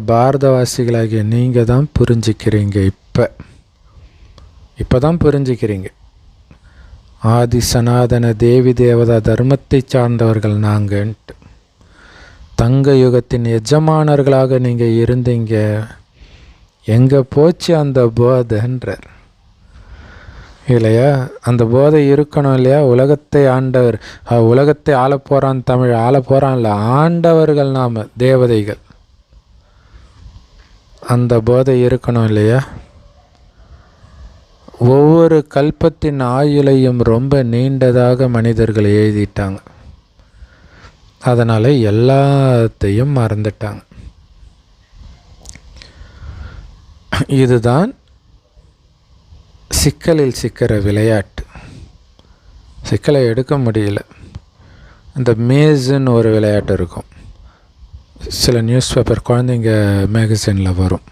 பாரதவாசிகளாகிய நீங்கள் தான் புரிஞ்சிக்கிறீங்க. இப்போ தான் புரிஞ்சிக்கிறீங்க. ஆதி சனாதன தேவி தேவதா தர்மத்தை சார்ந்தவர்கள் நாங்கன்ட்டு. தங்க யுகத்தின் எஜமானர்களாக நீங்கள் இருந்தீங்க. எங்கே போச்சு அந்த போதைன்றார் இல்லையா? அந்த போதை இருக்கணும் இல்லையா? உலகத்தை ஆண்டவர், உலகத்தை ஆளப்போகிறான், தமிழ் ஆளப்போகிறான்ல, ஆண்டவர்கள் நாம் தேவதைகள். அந்த போதை இருக்கணும் இல்லையா? ஒவ்வொரு கல்பத்தின் ஆயுளையும் ரொம்ப நீண்டதாக மனிதர்கள் எழுதிட்டாங்க. அதனால் எல்லாத்தையும் மறந்துட்டாங்க. இதுதான் சிக்கலில் சிக்கிற விளையாட்டு. சிக்கலை எடுக்க முடியல. இந்த மேஸுன்னு ஒரு விளையாட்டு இருக்கும். சில நியூஸ் பேப்பர் குழந்தைங்க மேகசினில் வரும்.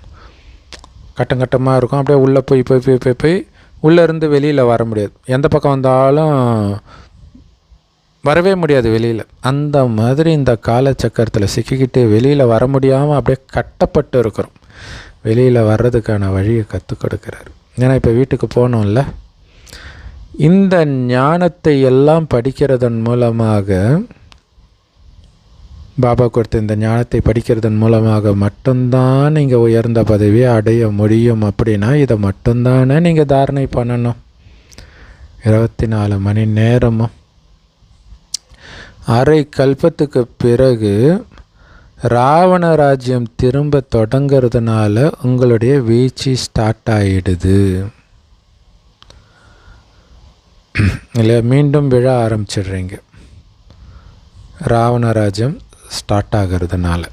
கட்டமாக இருக்கும். அப்படியே உள்ளே போய் உள்ளேருந்து வெளியில் வர முடியாது. எந்த பக்கம் வந்தாலும் வரவே முடியாது வெளியில். அந்த மாதிரி இந்த காலச்சக்கரத்தில் சிக்கிக்கிட்டு வெளியில் வர முடியாமல் அப்படியே கட்டப்பட்டு இருக்கிறோம். வெளியில் வர்றதுக்கான வழியை கற்றுக் கொடுக்குறாரு. ஏன்னா இப்போ வீட்டுக்கு போனோம்ல, இந்த ஞானத்தை எல்லாம் படிக்கிறதன் மூலமாக, பாபா கொடுத்த இந்த ஞானத்தை படிக்கிறதன் மூலமாக மட்டும்தான் நீங்கள் உயர்ந்த பதவியை அடைய முடியும். அப்படின்னா இதை மட்டும்தானே நீங்கள் தாரணை பண்ணணும். 24 மணி நேரமும். அரை கல்பத்துக்கு பிறகு ராவண ராஜ்யம் திரும்ப தொடங்கிறதுனால உங்களுடைய வீழ்ச்சி ஸ்டார்ட் ஆகிடுது இல்லையா? மீண்டும் விழ ஆரம்பிச்சிடுறீங்க ராவண ராஜ்யம் ஸ்டார்ட் ஆகிறதுனால.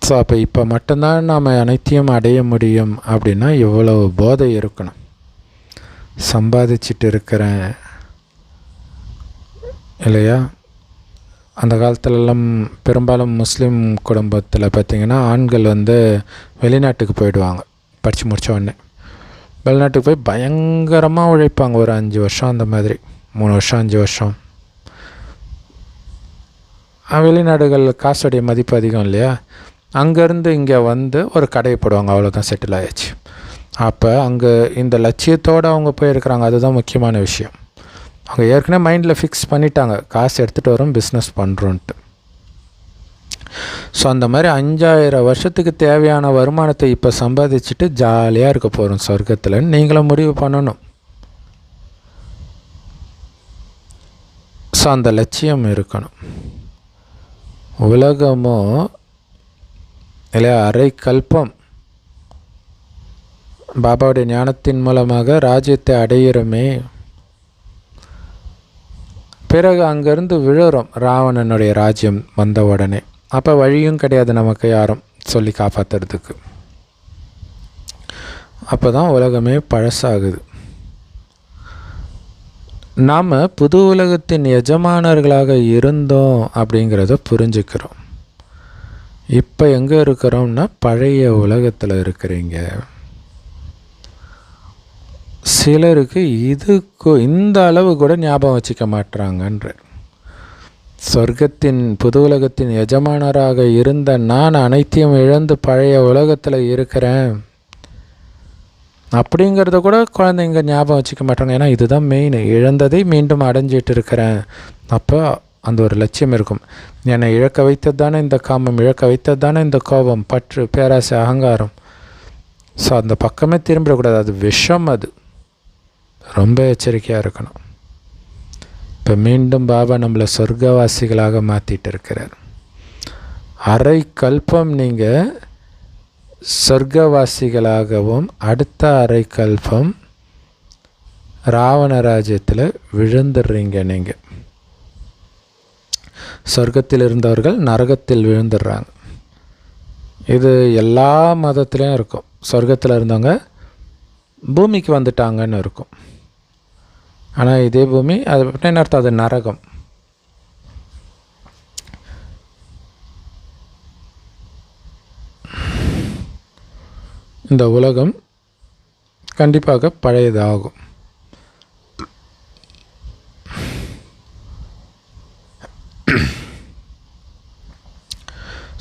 ஸோ அப்போ இப்போ மட்டும்தான் நாம் அனைத்தையும் அடைய முடியும். அப்படின்னா எவ்வளவு போதை இருக்கணும். சம்பாதிச்சிட்டு இருக்கிறேன் இல்லையா? அந்த காலத்துலலாம் பெரும்பாலும் முஸ்லீம் குடும்பத்தில் பார்த்திங்கன்னா ஆண்கள் வெளிநாட்டுக்கு போயிடுவாங்க. படித்து முடித்த உடனே வெளிநாட்டுக்கு போய் பயங்கரமாக உழைப்பாங்க. ஒரு 5 வருஷம், அந்த மாதிரி 3 வருஷம் 5 வருஷம். வெளிநாடுகள் காசுடைய மதிப்பு அதிகம் இல்லையா? அங்கேருந்து இங்கே ஒரு கடையை போடுவாங்க, அவ்வளோதான், செட்டில் ஆயிடுச்சு. அப்போ அங்கே இந்த லட்சியத்தோடு அவங்க போயிருக்கிறாங்க. அதுதான் முக்கியமான விஷயம். அவங்க ஏற்கனவே மைண்டில் ஃபிக்ஸ் பண்ணிட்டாங்க, காசு எடுத்துகிட்டு வரோம், பிஸ்னஸ் பண்ணுறோன்ட்டு. ஸோ அந்த மாதிரி 5000 வருஷத்துக்கு தேவையான வருமானத்தை இப்போ சம்பாதிச்சுட்டு ஜாலியாக இருக்க போகிறோம் சொர்க்கத்தில். நீங்களும் முடிவு பண்ணணும். ஸோ அந்த லட்சியம் இருக்கணும். உலகமோ இல்லையா, அரை கல்பம் பாபாவுடைய ஞானத்தின் மூலமாக ராஜ்யத்தை அடையிறோமே. பிறகு அங்கேருந்து விழுறோம் ராவணனுடைய ராஜ்யம் வந்த உடனே. அப்போ வழியும் கிடையாது நமக்கு யாரும் சொல்லி காப்பாற்றுறதுக்கு. அப்போ தான் உலகமே பழசாகுது. நாம் புது உலகத்தின் எஜமானர்களாக இருந்தோம் அப்படிங்கிறத புரிஞ்சுக்கிறோம். இப்போ எங்கே இருக்கிறோம்னா பழைய உலகத்தில் இருக்கிறீங்க. சிலருக்கு இந்த அளவு கூட ஞாபகம் வச்சுக்க மாட்டுறாங்கன்ற. சொர்க்கத்தின் புது உலகத்தின் எஜமானராக இருந்த நான் அனைத்தையும் இழந்து பழைய உலகத்தில் இருக்கிறேன் அப்படிங்கிறத கூட குழந்தைங்க ஞாபகம் வச்சுக்க மாட்டாங்க. ஏன்னா இதுதான் மெயின், இழந்ததை மீண்டும் அடைஞ்சிட்டு இருக்கிறேன். அப்போ அந்த ஒரு லட்சியம் இருக்கும். என்னை இழக்க வைத்தது தானே இந்த காமம், இழக்க வைத்தது தானே இந்த கோபம், பற்று, பேராசை, அகங்காரம். ஸோ அந்த பக்கமே திரும்பிடக்கூடாது. அது விஷம். அது ரொம்ப எச்சரிக்கையாக இருக்கணும். இப்போ மீண்டும் பாபா நம்மளை சொர்க்கவாசிகளாக மாற்றிட்டு இருக்கிறார். அரை கல்பம் நீங்கள் சொர்க்கவாசிகளாகவும் அடுத்த அரை கல்பம் ராவண ராஜ்யத்தில் விழுந்துடுறீங்க. நீங்கள் சொர்க்கத்தில் இருந்தவர்கள் நரகத்தில் விழுந்துடுறாங்க. இது எல்லா மதத்துலேயும் இருக்கும். சொர்க்கத்தில் இருந்தவங்க பூமிக்கு வந்துட்டாங்கன்னு இருக்கும். ஆனால் இதே பூமி அது என்ன அர்த்தம்? அது நரகம். இந்த உலகம் கண்டிப்பாக பழையதாகும்.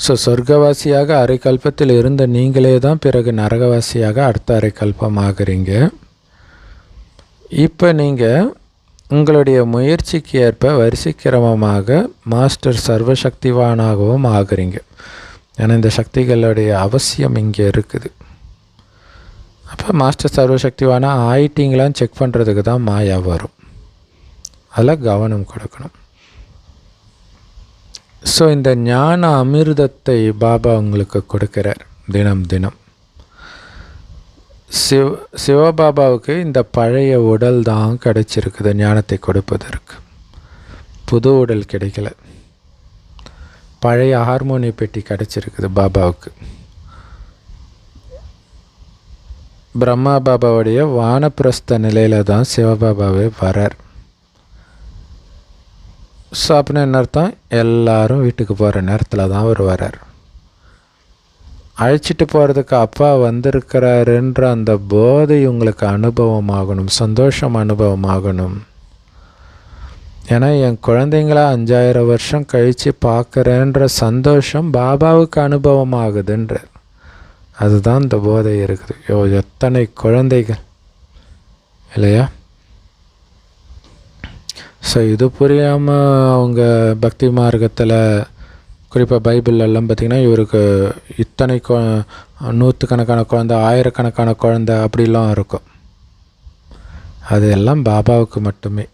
ஸோ சொர்க்கவாசியாக அரை கல்பத்தில் இருந்த நீங்களே தான் பிறகு நரகவாசியாக அடுத்த அரை கல்பம் ஆகிறீங்க. இப்போ நீங்கள் உங்களுடைய முயற்சிக்கு ஏற்ப வரிசைக்கிரமமாக மாஸ்டர் சர்வசக்திவானாகவும் ஆகிறீங்க. ஏன்னா இந்த சக்திகளுடைய அவசியம் இங்கே இருக்குது. அப்போ மாஸ்டர் சர்வசக்திவானா ஆயிட்டீங்களான்னு செக் பண்ணுறதுக்கு தான் மாயா வரும். அதில் கவனம் கொடுக்கணும். ஸோ இந்த ஞான அமிர்தத்தை பாபா உங்களுக்கு கொடுக்கிறார் தினம் தினம். சிவபாபாவுக்கு இந்த பழைய உடல் தான் கிடைச்சிருக்குது ஞானத்தை கொடுப்பதற்கு. புது உடல் கிடைக்கல. பழைய ஹார்மோனிய பெட்டி கிடைச்சிருக்குது பாபாவுக்கு. பிரம்மா பாபாவுடைய வானப்பிரஸ்த நிலையில் தான் சிவபாபாவே வரார். ஸோ அப்படின்னு என்ன அர்த்தம்? எல்லாரும் வீட்டுக்கு போகிற நேரத்தில் தான் அவர் வரார். அழைச்சிட்டு போகிறதுக்கு அப்பா வந்திருக்கிறாருன்ற அந்த போதை உங்களுக்கு அனுபவமாகணும், சந்தோஷம் அனுபவமாகணும். ஏன்னா என் குழந்தைங்கள 5000 வருஷம் கழித்து பார்க்குறேன்ற சந்தோஷம் பாபாவுக்கு அனுபவமாகுதுன்ற அதுதான் இந்த போதை இருக்குது. எத்தனை குழந்தைகள் இல்லையா? ஸோ இது புரியாமல் அவங்க பக்தி மார்க்கத்தில் குறிப்பாக பைபிளெல்லாம் பார்த்திங்கன்னா இவருக்கு இத்தனை நூற்றுக்கணக்கான குழந்தை, ஆயிரக்கணக்கான குழந்தை அப்படிலாம் இருக்கும். அது எல்லாம் பாபாவுக்கு மட்டுமே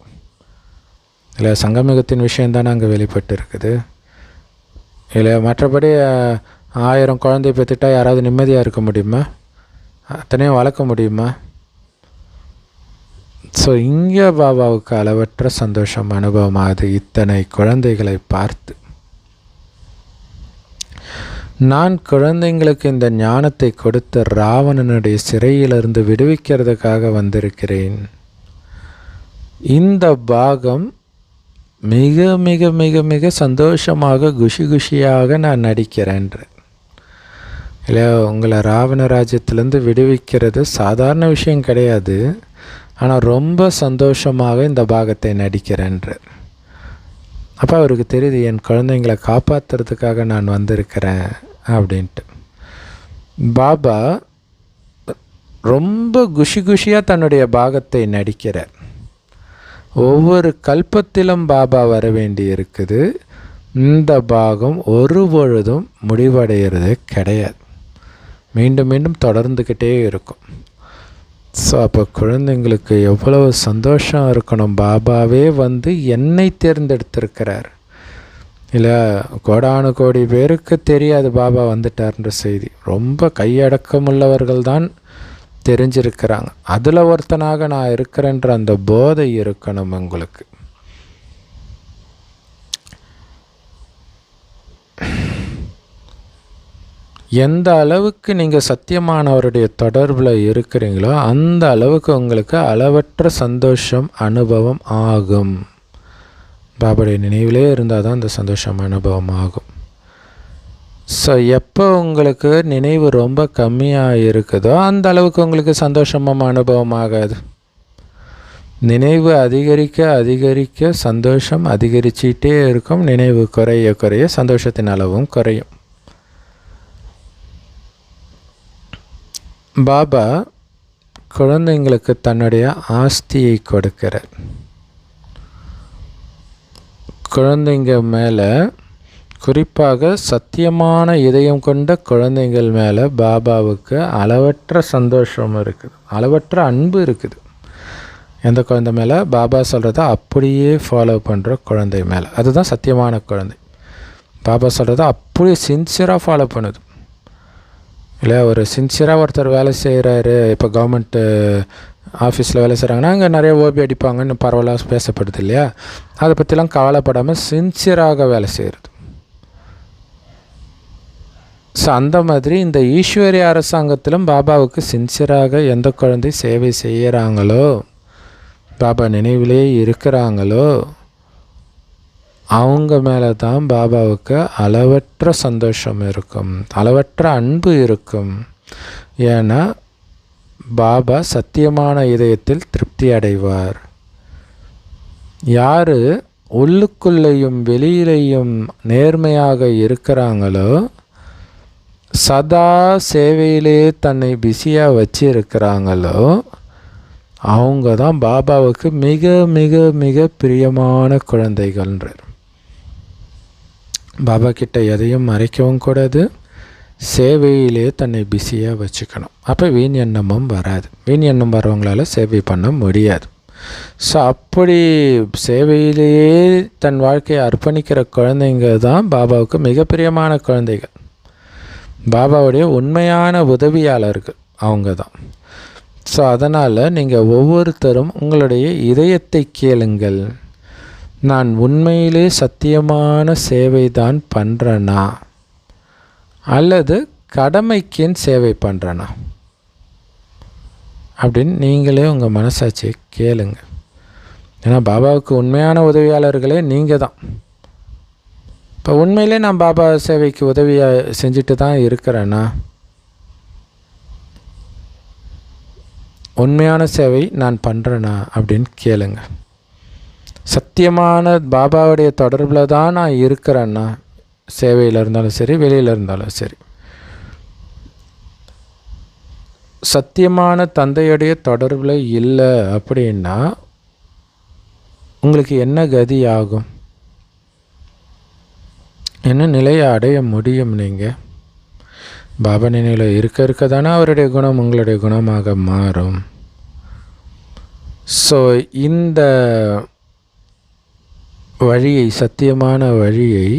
இல்லை. சங்கமிகத்தின் விஷயந்தான் அங்கே வெளிப்பட்டு இருக்குது இல்லை. மற்றபடி 1000 குழந்தை பெற்றுட்டா யாராவது நிம்மதியாக இருக்க முடியுமா? அத்தனையும் வளர்க்க முடியுமா? ஸோ இங்கே பாபாவுக்கு அளவற்ற சந்தோஷம் அனுபவமாகுது இத்தனை குழந்தைகளை பார்த்து. நான் குழந்தைங்களுக்கு இந்த ஞானத்தை கொடுத்து ராவணனுடைய சிறையிலிருந்து விடுவிக்கிறதுக்காக வந்திருக்கிறேன். இந்த பாகம் மிக மிக மிக மிக சந்தோஷமாக குஷியாக நான் நடிக்கிறேன்ற இல்லை. உங்களை ராவண ராஜ்யத்திலேருந்து விடுவிக்கிறது சாதாரண விஷயம் கிடையாது. ஆனால் ரொம்ப சந்தோஷமாக இந்த பாகத்தை நடிக்கிறேன்றார். அப்போ அவருக்கு தெரியுது என் குழந்தைங்களை காப்பாற்றுறதுக்காக நான் வந்திருக்கிறேன் அப்படின்ட்டு. பாபா ரொம்ப குஷியாக தன்னுடைய பாகத்தை நடிக்கிறார். ஒவ்வொரு கல்பத்திலும் பாபா வர வேண்டி இருக்குது. இந்த பாகம் ஒரு பொழுதும் முடிவடைகிறதே கிடையாது. மீண்டும் மீண்டும் தொடர்ந்துக்கிட்டே இருக்கும். ஸோ அப்போ குழந்தைங்களுக்கு எவ்வளவு சந்தோஷம் இருக்கணும். பாபாவே வந்து என்னை தேர்ந்தெடுத்திருக்கிறார் இல்லை. கோடானு கோடி பேருக்கு தெரியாது பாபா வந்துட்டார்ன்ற செய்தி. ரொம்ப கையடக்கமுள்ளவர்கள் தான் தெரிஞ்சிருக்கிறாங்க. அதில் ஒருத்தனாக நான் இருக்கிறேன்ற அந்த போதை இருக்கணும் உங்களுக்கு. எந்த அளவுக்கு நீங்கள் சத்தியமானவருடைய தொடர்பில் இருக்கிறீங்களோ அந்த அளவுக்கு உங்களுக்கு அளவற்ற சந்தோஷம் அனுபவம் ஆகும். பாபாவுடைய நினைவிலே இருந்தால் தான் அந்த சந்தோஷம் அனுபவம் ஆகும். ஸோ எப்போ உங்களுக்கு நினைவு ரொம்ப கம்மியாக இருக்குதோ அந்த அளவுக்கு உங்களுக்கு சந்தோஷமும் அனுபவம் ஆகாது. நினைவு அதிகரிக்க அதிகரிக்க சந்தோஷம் அதிகரிச்சிட்டே இருக்கும். நினைவு குறைய குறைய சந்தோஷத்தின் அளவும் குறையும். பாபா குழந்தைங்களுக்கு தன்னுடைய ஆஸ்தியை கொடுக்கிறார். குழந்தைங்க மேலே, குறிப்பாக சத்தியமான இதயம் கொண்ட குழந்தைங்கள் மேலே பாபாவுக்கு அளவற்ற சந்தோஷம் இருக்குது, அளவற்ற அன்பு இருக்குது. எந்த குழந்தை மேலே? பாபா சொல்கிறத அப்படியே ஃபாலோ பண்ணுற குழந்தை மேலே. அதுதான் சத்தியமான குழந்தை. பாபா சொல்கிறத அப்படியே சின்சியராக ஃபாலோ பண்ணுது. இல்லை, ஒரு சின்சியராக ஒருத்தர் வேலை செய்கிறாரு, இப்போ கவர்மெண்ட்டு ஆஃபீஸில் வேலை செய்கிறாங்கன்னா அங்கே நிறைய ஓபி அடிப்பாங்கன்னு பரவலாக பேசப்படுது இல்லையா? அதை பற்றிலாம் கவலைப்படாமல் சின்சியராக வேலை செய்கிறது. ஸோ அந்த மாதிரி இந்த ஈஸ்வரிய அரசாங்கத்திலும் பாபாவுக்கு சின்சியராக எந்த குழந்தை சேவை செய்கிறாங்களோ, பாபா நினைவிலே இருக்கிறாங்களோ, அவங்க மேலே தான் பாபாவுக்கு அளவற்ற சந்தோஷம் இருக்கும், அளவற்ற அன்பு இருக்கும். ஏன்னா பாபா சத்தியமான இதயத்தில் திருப்தி அடைவார். யார் உள்ளுக்குள்ளேயும் வெளியிலையும் நேர்மையாக இருக்கிறாங்களோ, சதா சேவையிலே தன்னை பிஸியாக வச்சு இருக்கிறாங்களோ, அவங்க தான் பாபாவுக்கு மிக மிக மிக பிரியமான குழந்தைகள்ன்றார். பாபா கிட்ட எதையும் மறைக்கவும் கூடாது, சேவையிலே தன்னை பிஸியாக வச்சுக்கணும். அப்போ வீண் எண்ணமும் வராது. வீண் எண்ணம் வரவங்களால சேவை பண்ண முடியாது. ஸோ அப்படி சேவையிலேயே தன் வாழ்க்கையை அர்ப்பணிக்கிற குழந்தைங்க தான் பாபாவுக்கு மிக பிரியமான குழந்தைகள். பாபாவுடைய உண்மையான உதவியாளர்கள் அவங்க தான். ஸோ அதனால் நீங்கள் ஒவ்வொருத்தரும் உங்களுடைய இதயத்தை கேளுங்கள். நான் உண்மையிலே சத்தியமான சேவை தான் பண்ணுறேனா அல்லது கடமைக்குன்னு சேவை பண்ணுறேனா அப்படின்னு நீங்களே உங்கள் மனசாட்சியை கேளுங்க. ஏன்னா பாபாவுக்கு உண்மையான உதவியாளர்களே நீங்கள் தான். இப்போ உண்மையிலே நான் பாபா சேவைக்கு உதவியாக செஞ்சுட்டு தான் இருக்கிறேன்னா, உண்மையான சேவை நான் பண்ணுறேனா அப்படின்னு கேளுங்க. சத்தியமான பாபாவுடைய தொடர்பில் தான் நான் இருக்கிறேன்னா, சேவையில் இருந்தாலும் சரி, வெளியில் இருந்தாலும் சரி, சத்தியமான தந்தையுடைய தொடர்பில் இல்லை அப்படின்னா உங்களுக்கு என்ன கதி ஆகும்? என்ன நிலையை அடைய முடியும்? நீங்கள் பாபா நினைவில் இருக்க தானே அவருடைய குணம் உங்களுடைய குணமாக மாறும். ஸோ இந்த வழியை, சத்தியமான வழியை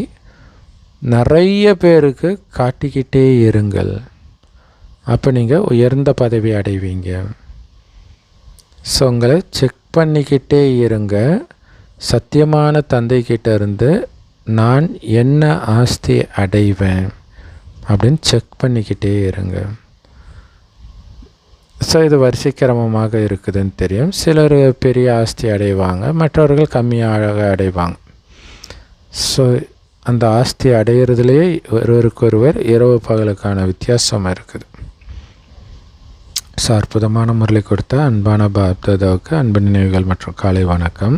நிறைய பேருக்கு காட்டிக்கிட்டே இருங்கள். அப்போ நீங்கள் உயர்ந்த பதவி அடைவீங்க. ஸோ உங்களை செக் பண்ணிக்கிட்டே இருங்க. சத்தியமான தந்தைக்கிட்ட இருந்து நான் என்ன ஆஸ்தி அடைவேன் அப்படின்னு செக் பண்ணிக்கிட்டே இருங்க. ஸோ இது வரிசை கிரமமாக இருக்குதுன்னு தெரியும். சிலர் பெரிய ஆஸ்தி அடைவாங்க, மற்றவர்கள் கம்மியாக அடைவாங்க. ஸோ அந்த ஆஸ்தி அடையிறதுலேயே ஒருவருக்கொருவர் இரவு பகலுக்கான வித்தியாசம் இருக்குது. ஸோ அற்புதமான முரளி கொடுத்த அன்பான பாப்தாதாவுக்கு அன்பு நினைவுகள் மற்றும் காலை வணக்கம்.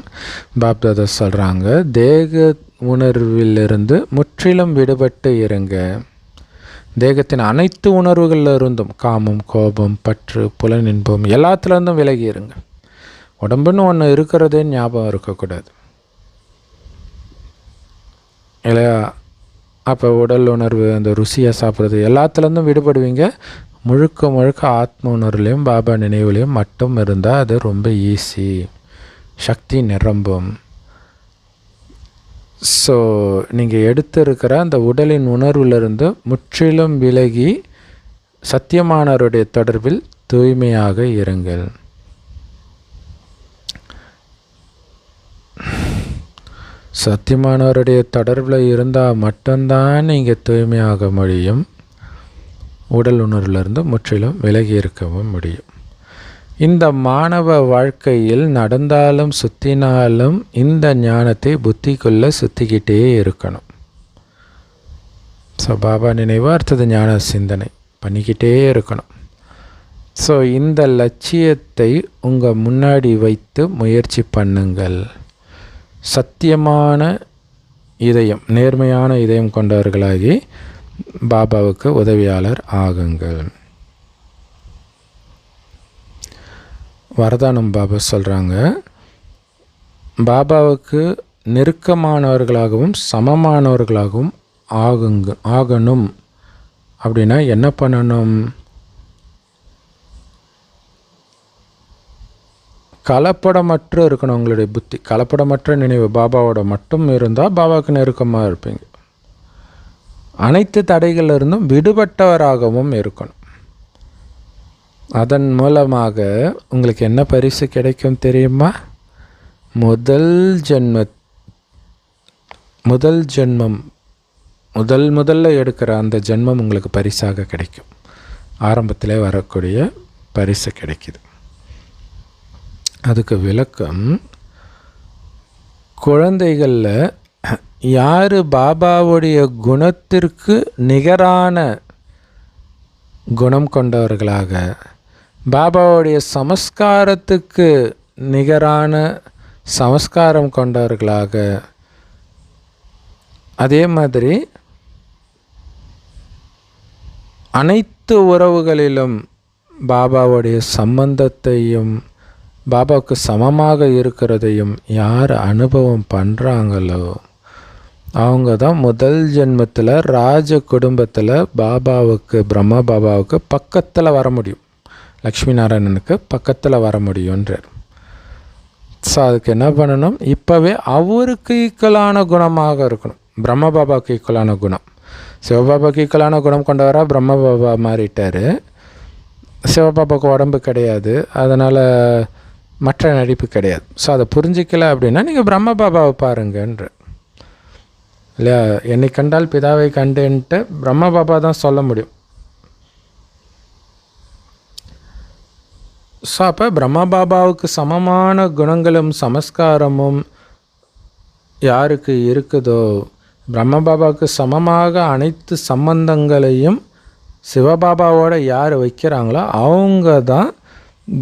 பாப்தாதா சொல்கிறாங்க, தேக உணர்விலிருந்து முற்றிலும் விடுபட்டு இருங்க. தேகத்தின் அனைத்து உணர்வுகளில் இருந்தும், காமம், கோபம், பற்று, புலனின்பம் எல்லாத்துலேருந்தும் விலகி இருங்க. உடம்புன்னு ஒன்று இருக்கிறதே ஞாபகம் இருக்கக்கூடாது இல்லையா? அப்போ உடல் உணர்வு, அந்த ருசியை சாப்பிட்றது எல்லாத்துலேருந்தும் விடுபடுவீங்க. முழுக்க முழுக்க ஆத்ம உணர்வுலையும் பாபா நினைவுலையும் மட்டும் இருந்தால் அது ரொம்ப ஈஸி, சக்தி நிரம்பும். ஸோ நீங்கள் எடுத்திருக்கிற அந்த உடலின் உணர்விலிருந்து முற்றிலும் விலகி சத்தியமானவருடைய தொடர்பில் தூய்மையாக இருங்கள். சத்தியமானவருடைய தொடர்பில் இருந்தால் மட்டும்தான் நீங்கள் தூய்மையாக முடியும். உடல் உணர்விலிருந்து முற்றிலும் விலகி இருக்கவும் முடியும். இந்த மாணவ வாழ்க்கையில் நடந்தாலும் சுற்றினாலும் இந்த ஞானத்தை புத்திக்குள்ளே சுற்றிக்கிட்டே இருக்கணும். ஸோ பாபா நினைவு அடுத்தது ஞான சிந்தனை பண்ணிக்கிட்டே இருக்கணும். ஸோ இந்த லட்சியத்தை உங்கள் முன்னாடி வைத்து முயற்சி பண்ணுங்கள். சத்தியமான இதயம், நேர்மையான இதயம் கொண்டவர்களாகி பாபாவுக்கு உதவியாளர் ஆகுங்கள். வரதானம் பாபா சொல்கிறாங்க, பாபாவுக்கு நெருக்கமானவர்களாகவும் சமமானவர்களாகவும் ஆகணும். அப்படின்னா என்ன பண்ணணும்? கலப்படமற்று இருக்கணும் உங்களுடைய புத்தி. கலப்படமற்ற நினைவு பாபாவோட மட்டும் இருந்தால் பாபாவுக்கு நெருக்கமாக இருப்பீங்க. அனைத்து தடைகளிலிருந்தும் விடுபட்டவராகவும் இருக்கணும். அதன் மூலமாக உங்களுக்கு என்ன பரிசு கிடைக்கும் தெரியுமா? முதல்ல எடுக்கிற அந்த ஜென்மம் உங்களுக்கு பரிசாக கிடைக்கும். ஆரம்பத்திலே வரக்கூடிய பரிசு கிடைக்குது. அதுக்கு விளக்கம், குழந்தைகளில் யார் பாபாவுடைய குணத்திற்கு நிகரான குணம் கொண்டவர்களாக, பாபாவுடைய சமஸ்காரத்துக்கு நிகரான சமஸ்காரம் கொண்டவர்களாக, அதே மாதிரி அனைத்து உறவுகளிலும் பாபாவுடைய சம்பந்தத்தையும் பாபாவுக்கு சமமாக இருக்கிறதையும் யார் அனுபவம் பண்ணுறாங்களோ அவங்க தான் முதல் ஜென்மத்தில் ராஜ குடும்பத்தில் பாபாவுக்கு, பிரம்மா பாபாவுக்கு பக்கத்தில் வர முடியும். லக்ஷ்மி நாராயணனுக்கு பக்கத்தில் வர முடியுன்றார். ஸோ அதுக்கு என்ன பண்ணணும்? இப்போவே அவருக்கு ஈக்குவலான குணமாக இருக்கணும். பிரம்ம பாபாவுக்கு ஈக்குவலான குணம், சிவபாபாவுக்கு ஈக்குவலான குணம் கொண்டவராக பிரம்ம பாபா மாறிட்டார். சிவபாபாவுக்கு உடம்பு கிடையாது, அதனால் மற்ற நடிப்பு கிடையாது. ஸோ அதை புரிஞ்சிக்கல அப்படின்னா நீங்கள் பிரம்ம பாபாவை பாருங்கன்ற இல்லையா? என்னை கண்டால் பிதாவை கண்டேன்ட்டு பிரம்ம பாபா தான் சொல்ல முடியும். ஸோ அப்போ பிரம்ம பாபாவுக்கு சமமான குணங்களும் சமஸ்காரமும் யாருக்கு இருக்குதோ, பிரம்ம பாபாவுக்கு சமமாக அனைத்து சம்பந்தங்களையும் சிவபாபாவோட யார் வைக்கிறாங்களோ அவங்க தான்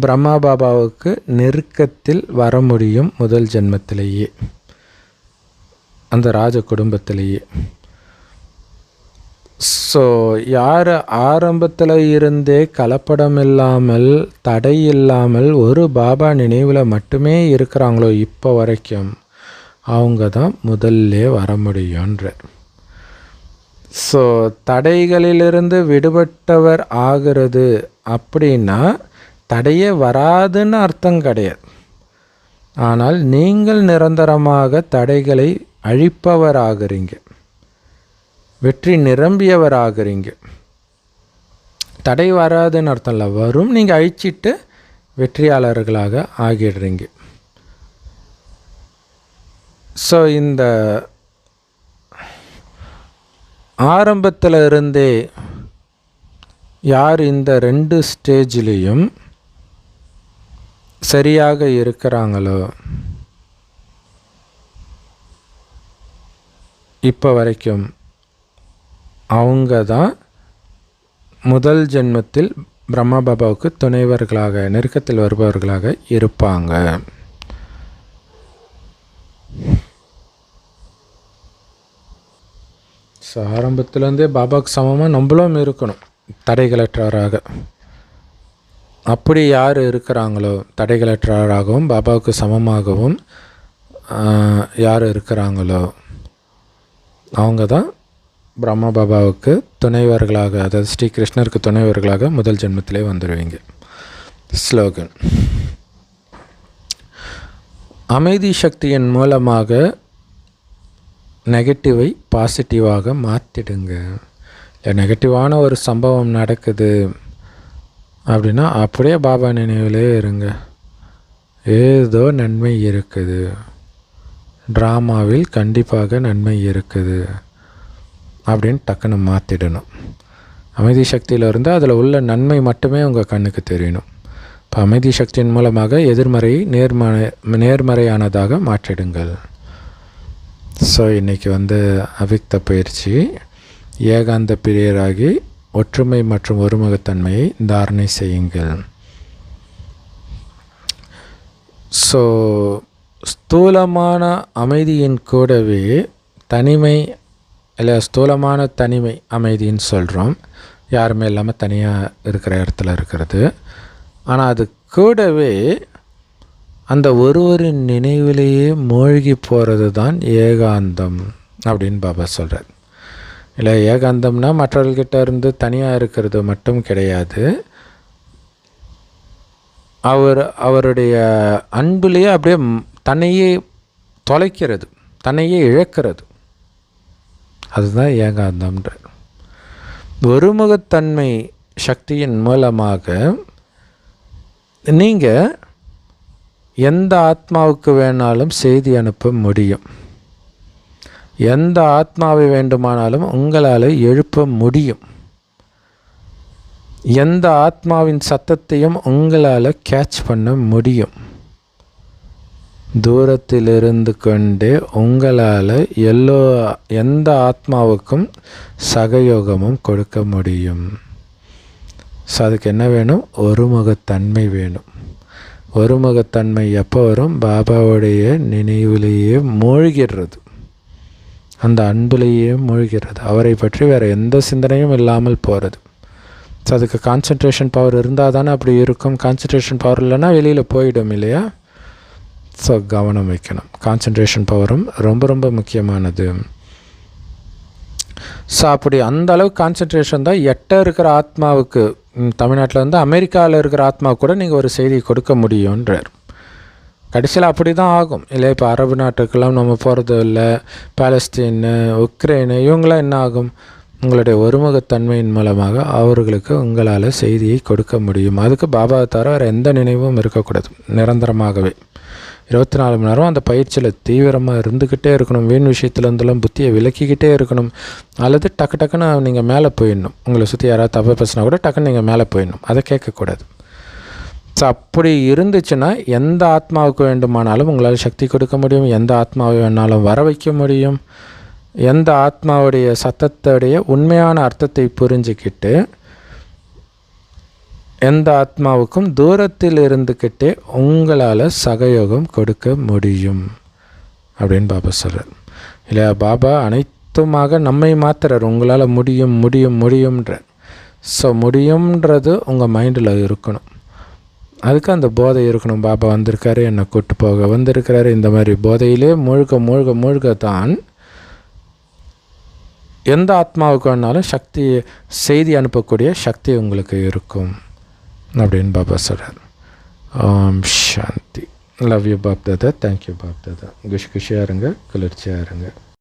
பிரம்மா பாபாவுக்கு நெருக்கத்தில் வர முடியும் முதல் ஜென்மத்திலேயே, அந்த ராஜ குடும்பத்திலேயே. ஸோ யார் ஆரம்பத்தில் இருந்தே கலப்படம் இல்லாமல் தடை இல்லாமல் ஒரு பாபா நினைவில் மட்டுமே இருக்கிறாங்களோ இப்போ வரைக்கும், அவங்க தான் முதல்ல வர முடியுன்றார். ஸோ தடைகளிலிருந்து விடுபட்டவர் ஆகிறது அப்படின்னா தடையே வராதுன்னு அர்த்தம் கிடையாது. ஆனால் நீங்கள் நிரந்தரமாக தடைகளை அழிப்பவராகிறீங்க, வெற்றி நிரம்பியவராகிறீங்க. தடை வராதுன்னு அர்த்தம் இல்லை, வரும், நீங்கள் அழிச்சிட்டு வெற்றியாளர்களாக ஆகிடுறீங்க. ஸோ இந்த ஆரம்பத்தில் இருந்தே யார் இந்த 2 ஸ்டேஜ்லேயும் சரியாக இருக்கிறாங்களோ இப்போ வரைக்கும் அவங்க தான் முதல் ஜென்மத்தில் பிரம்மா பாபாவுக்கு துணைவர்களாக, நெருக்கத்தில் வருபவர்களாக இருப்பாங்க. ஸோ ஆரம்பத்துலேருந்தே பாபாவுக்கு சமமாக நம்மளும் இருக்கணும், தடைகளற்றவராக. அப்படி யார் இருக்கிறாங்களோ, தடைகளற்றவராகவும் பாபாவுக்கு சமமாகவும் யார் இருக்கிறாங்களோ அவங்க தான் பிரம்மா பாபாவுக்கு துணைவர்களாக, அதாவது ஸ்ரீ கிருஷ்ணருக்கு துணைவர்களாக முதல் ஜென்மத்திலே வந்துடுவீங்க. ஸ்லோகன்: அமைதி சக்தியின் மூலமாக நெகட்டிவை பாசிட்டிவாக மாற்றிடுங்க. நெகட்டிவான ஒரு சம்பவம் நடக்குது அப்படின்னா அப்படியே பாபா நினைவிலே இருங்க. ஏதோ நன்மை இருக்குது, ட்ராமாவில் கண்டிப்பாக நன்மை இருக்குது அப்படின்னு டக்குன்னு மாற்றிடணும். அமைதி சக்தியில் இருந்தால் அதில் உள்ள நன்மை மட்டுமே உங்கள் கண்ணுக்கு தெரியணும். இப்போ அமைதி சக்தியின் மூலமாக எதிர்மறையை நேர்மறையானதாக மாற்றிடுங்கள். ஸோ இன்றைக்கி அவ்யக்த பயிற்சி, ஏகாந்த பிரியராகி ஒற்றுமை மற்றும் ஒருமுகத்தன்மையை தாரணை செய்யுங்கள். ஸோ ஸ்தூலமான அமைதியின் கூடவே தனிமை இல்லை ஸ்தூலமான தனிமை அமைதின்னு சொல்கிறோம். யாருமே இல்லாமல் தனியாக இருக்கிற இடத்துல இருக்கிறது. ஆனால் அது கூடவே அந்த ஒருவரின் நினைவிலேயே மூழ்கி போகிறது தான் ஏகாந்தம் அப்படின்னு பாபா சொல்கிறார். இல்லை ஏகாந்தம்னா மற்றவர்கிட்ட இருந்து தனியாக இருக்கிறது மட்டும் கிடையாது. அவருடைய அன்புலேயே அப்படியே தன்னையே தொலைக்கிறது, தன்னையே இழக்கிறது. அதுதான் ஏகாந்தம்ன்ற. ஒருமுகத்தன்மை சக்தியின் மூலமாக நீங்கள் எந்த ஆத்மாவுக்கு வேணாலும் செய்தி அனுப்ப முடியும். எந்த ஆத்மாவை வேண்டுமானாலும் உங்களால் எழுப்ப முடியும். எந்த ஆத்மாவின் சத்தத்தையும் உங்களால் கேட்ச் பண்ண முடியும். தூரத்தில் இருந்து கொண்டே உங்களால் எந்த ஆத்மாவுக்கும் சகயோகமும் கொடுக்க முடியும். ஸோ அதுக்கு என்ன வேணும்? ஒருமுகத்தன்மை வேணும். ஒருமுகத்தன்மை எப்போ வரும்? பாபாவுடைய நினைவிலேயே மூழ்கிறது, அந்த அன்பிலேயே மூழ்கிறது. அவரை பற்றி வேறு எந்த சிந்தனையும் இல்லாமல் போகிறது. ஸோ அதுக்கு கான்சன்ட்ரேஷன் பவர் இருந்தால் தானே அப்படி இருக்கும். கான்சன்ட்ரேஷன் பவர் இல்லைன்னா வெளியில் போயிடும் இல்லையா? ஸோ கவனம் வைக்கணும். கான்சன்ட்ரேஷன் பவரும் ரொம்ப ரொம்ப முக்கியமானது. ஸோ அப்படி அந்த அளவுக்கு கான்சன்ட்ரேஷன் தான் இருக்கிற ஆத்மாவுக்கு, தமிழ்நாட்டில் வந்து அமெரிக்காவில் இருக்கிற ஆத்மாவுக்கு கூட நீங்கள் ஒரு செய்தி கொடுக்க முடியுன்றார். கடைசியில் அப்படி தான் ஆகும் இல்லை? இப்போ அரபு நாட்டுக்கெல்லாம் நம்ம போகிறது இல்லை. பாலஸ்தீனு, உக்ரைனு இவங்களாம் என்ன ஆகும்? உங்களுடைய ஒருமுகத்தன்மையின் மூலமாக அவர்களுக்கு உங்களால் செய்தியை கொடுக்க முடியும். அதுக்கு பாபாவை தவிர வேறு எந்த நினைவும் இருக்கக்கூடாது. நிரந்தரமாகவே 24 மணி நேரம் அந்த பயிற்சியில் தீவிரமாக இருந்துக்கிட்டே இருக்கணும். வீண் விஷயத்தில் இருந்தெல்லாம் புத்தியை விலக்கிக்கிட்டே இருக்கணும். அல்லது டக்குன்னு நீங்கள் மேலே போயிடணும். உங்களை சுற்றி யாராவது தப்பை பேசினா கூட டக்குன்னு நீங்கள் மேலே போயிடணும். அதை கேட்கக்கூடாது. ஸோ அப்படி இருந்துச்சுன்னா எந்த ஆத்மாவுக்கு வேண்டுமானாலும் உங்களால் சக்தி கொடுக்க முடியும். எந்த ஆத்மாவை வேணாலும் வர வைக்க முடியும். எந்த ஆத்மாவுடைய சத்தத்துடைய உண்மையான அர்த்தத்தை புரிஞ்சுக்கிட்டு எந்த ஆத்மாவுக்கும் தூரத்தில் இருந்துக்கிட்டே உங்களால் சகயோகம் கொடுக்க முடியும் அப்படின்னு பாபா சொல்கிறார். இல்லையா? பாபா அனைத்துமாக நம்மை மாத்துறார். உங்களால் முடியும் முடியும் முடியும்ன்றார். ஸோ முடியும்ன்றது உங்கள் மைண்டில் இருக்கணும். அதுக்கு அந்த போதை இருக்கணும். பாபா வந்திருக்காரு, என்னை கூட்டு போக வந்திருக்கிறாரு. இந்த மாதிரி போதையிலே மூழ்க மூழ்க மூழ்க தான் எந்த ஆத்மாவுக்கு வேணாலும் செய்தி அனுப்பக்கூடிய சக்தி உங்களுக்கு இருக்கும் அப்படின்னு பாபா சொல்கிறார். Om Shanti. Love you Bap Dada. Thank you Bap Dada. குஷியாக இருங்க, குளிர்ச்சியாக இருங்க.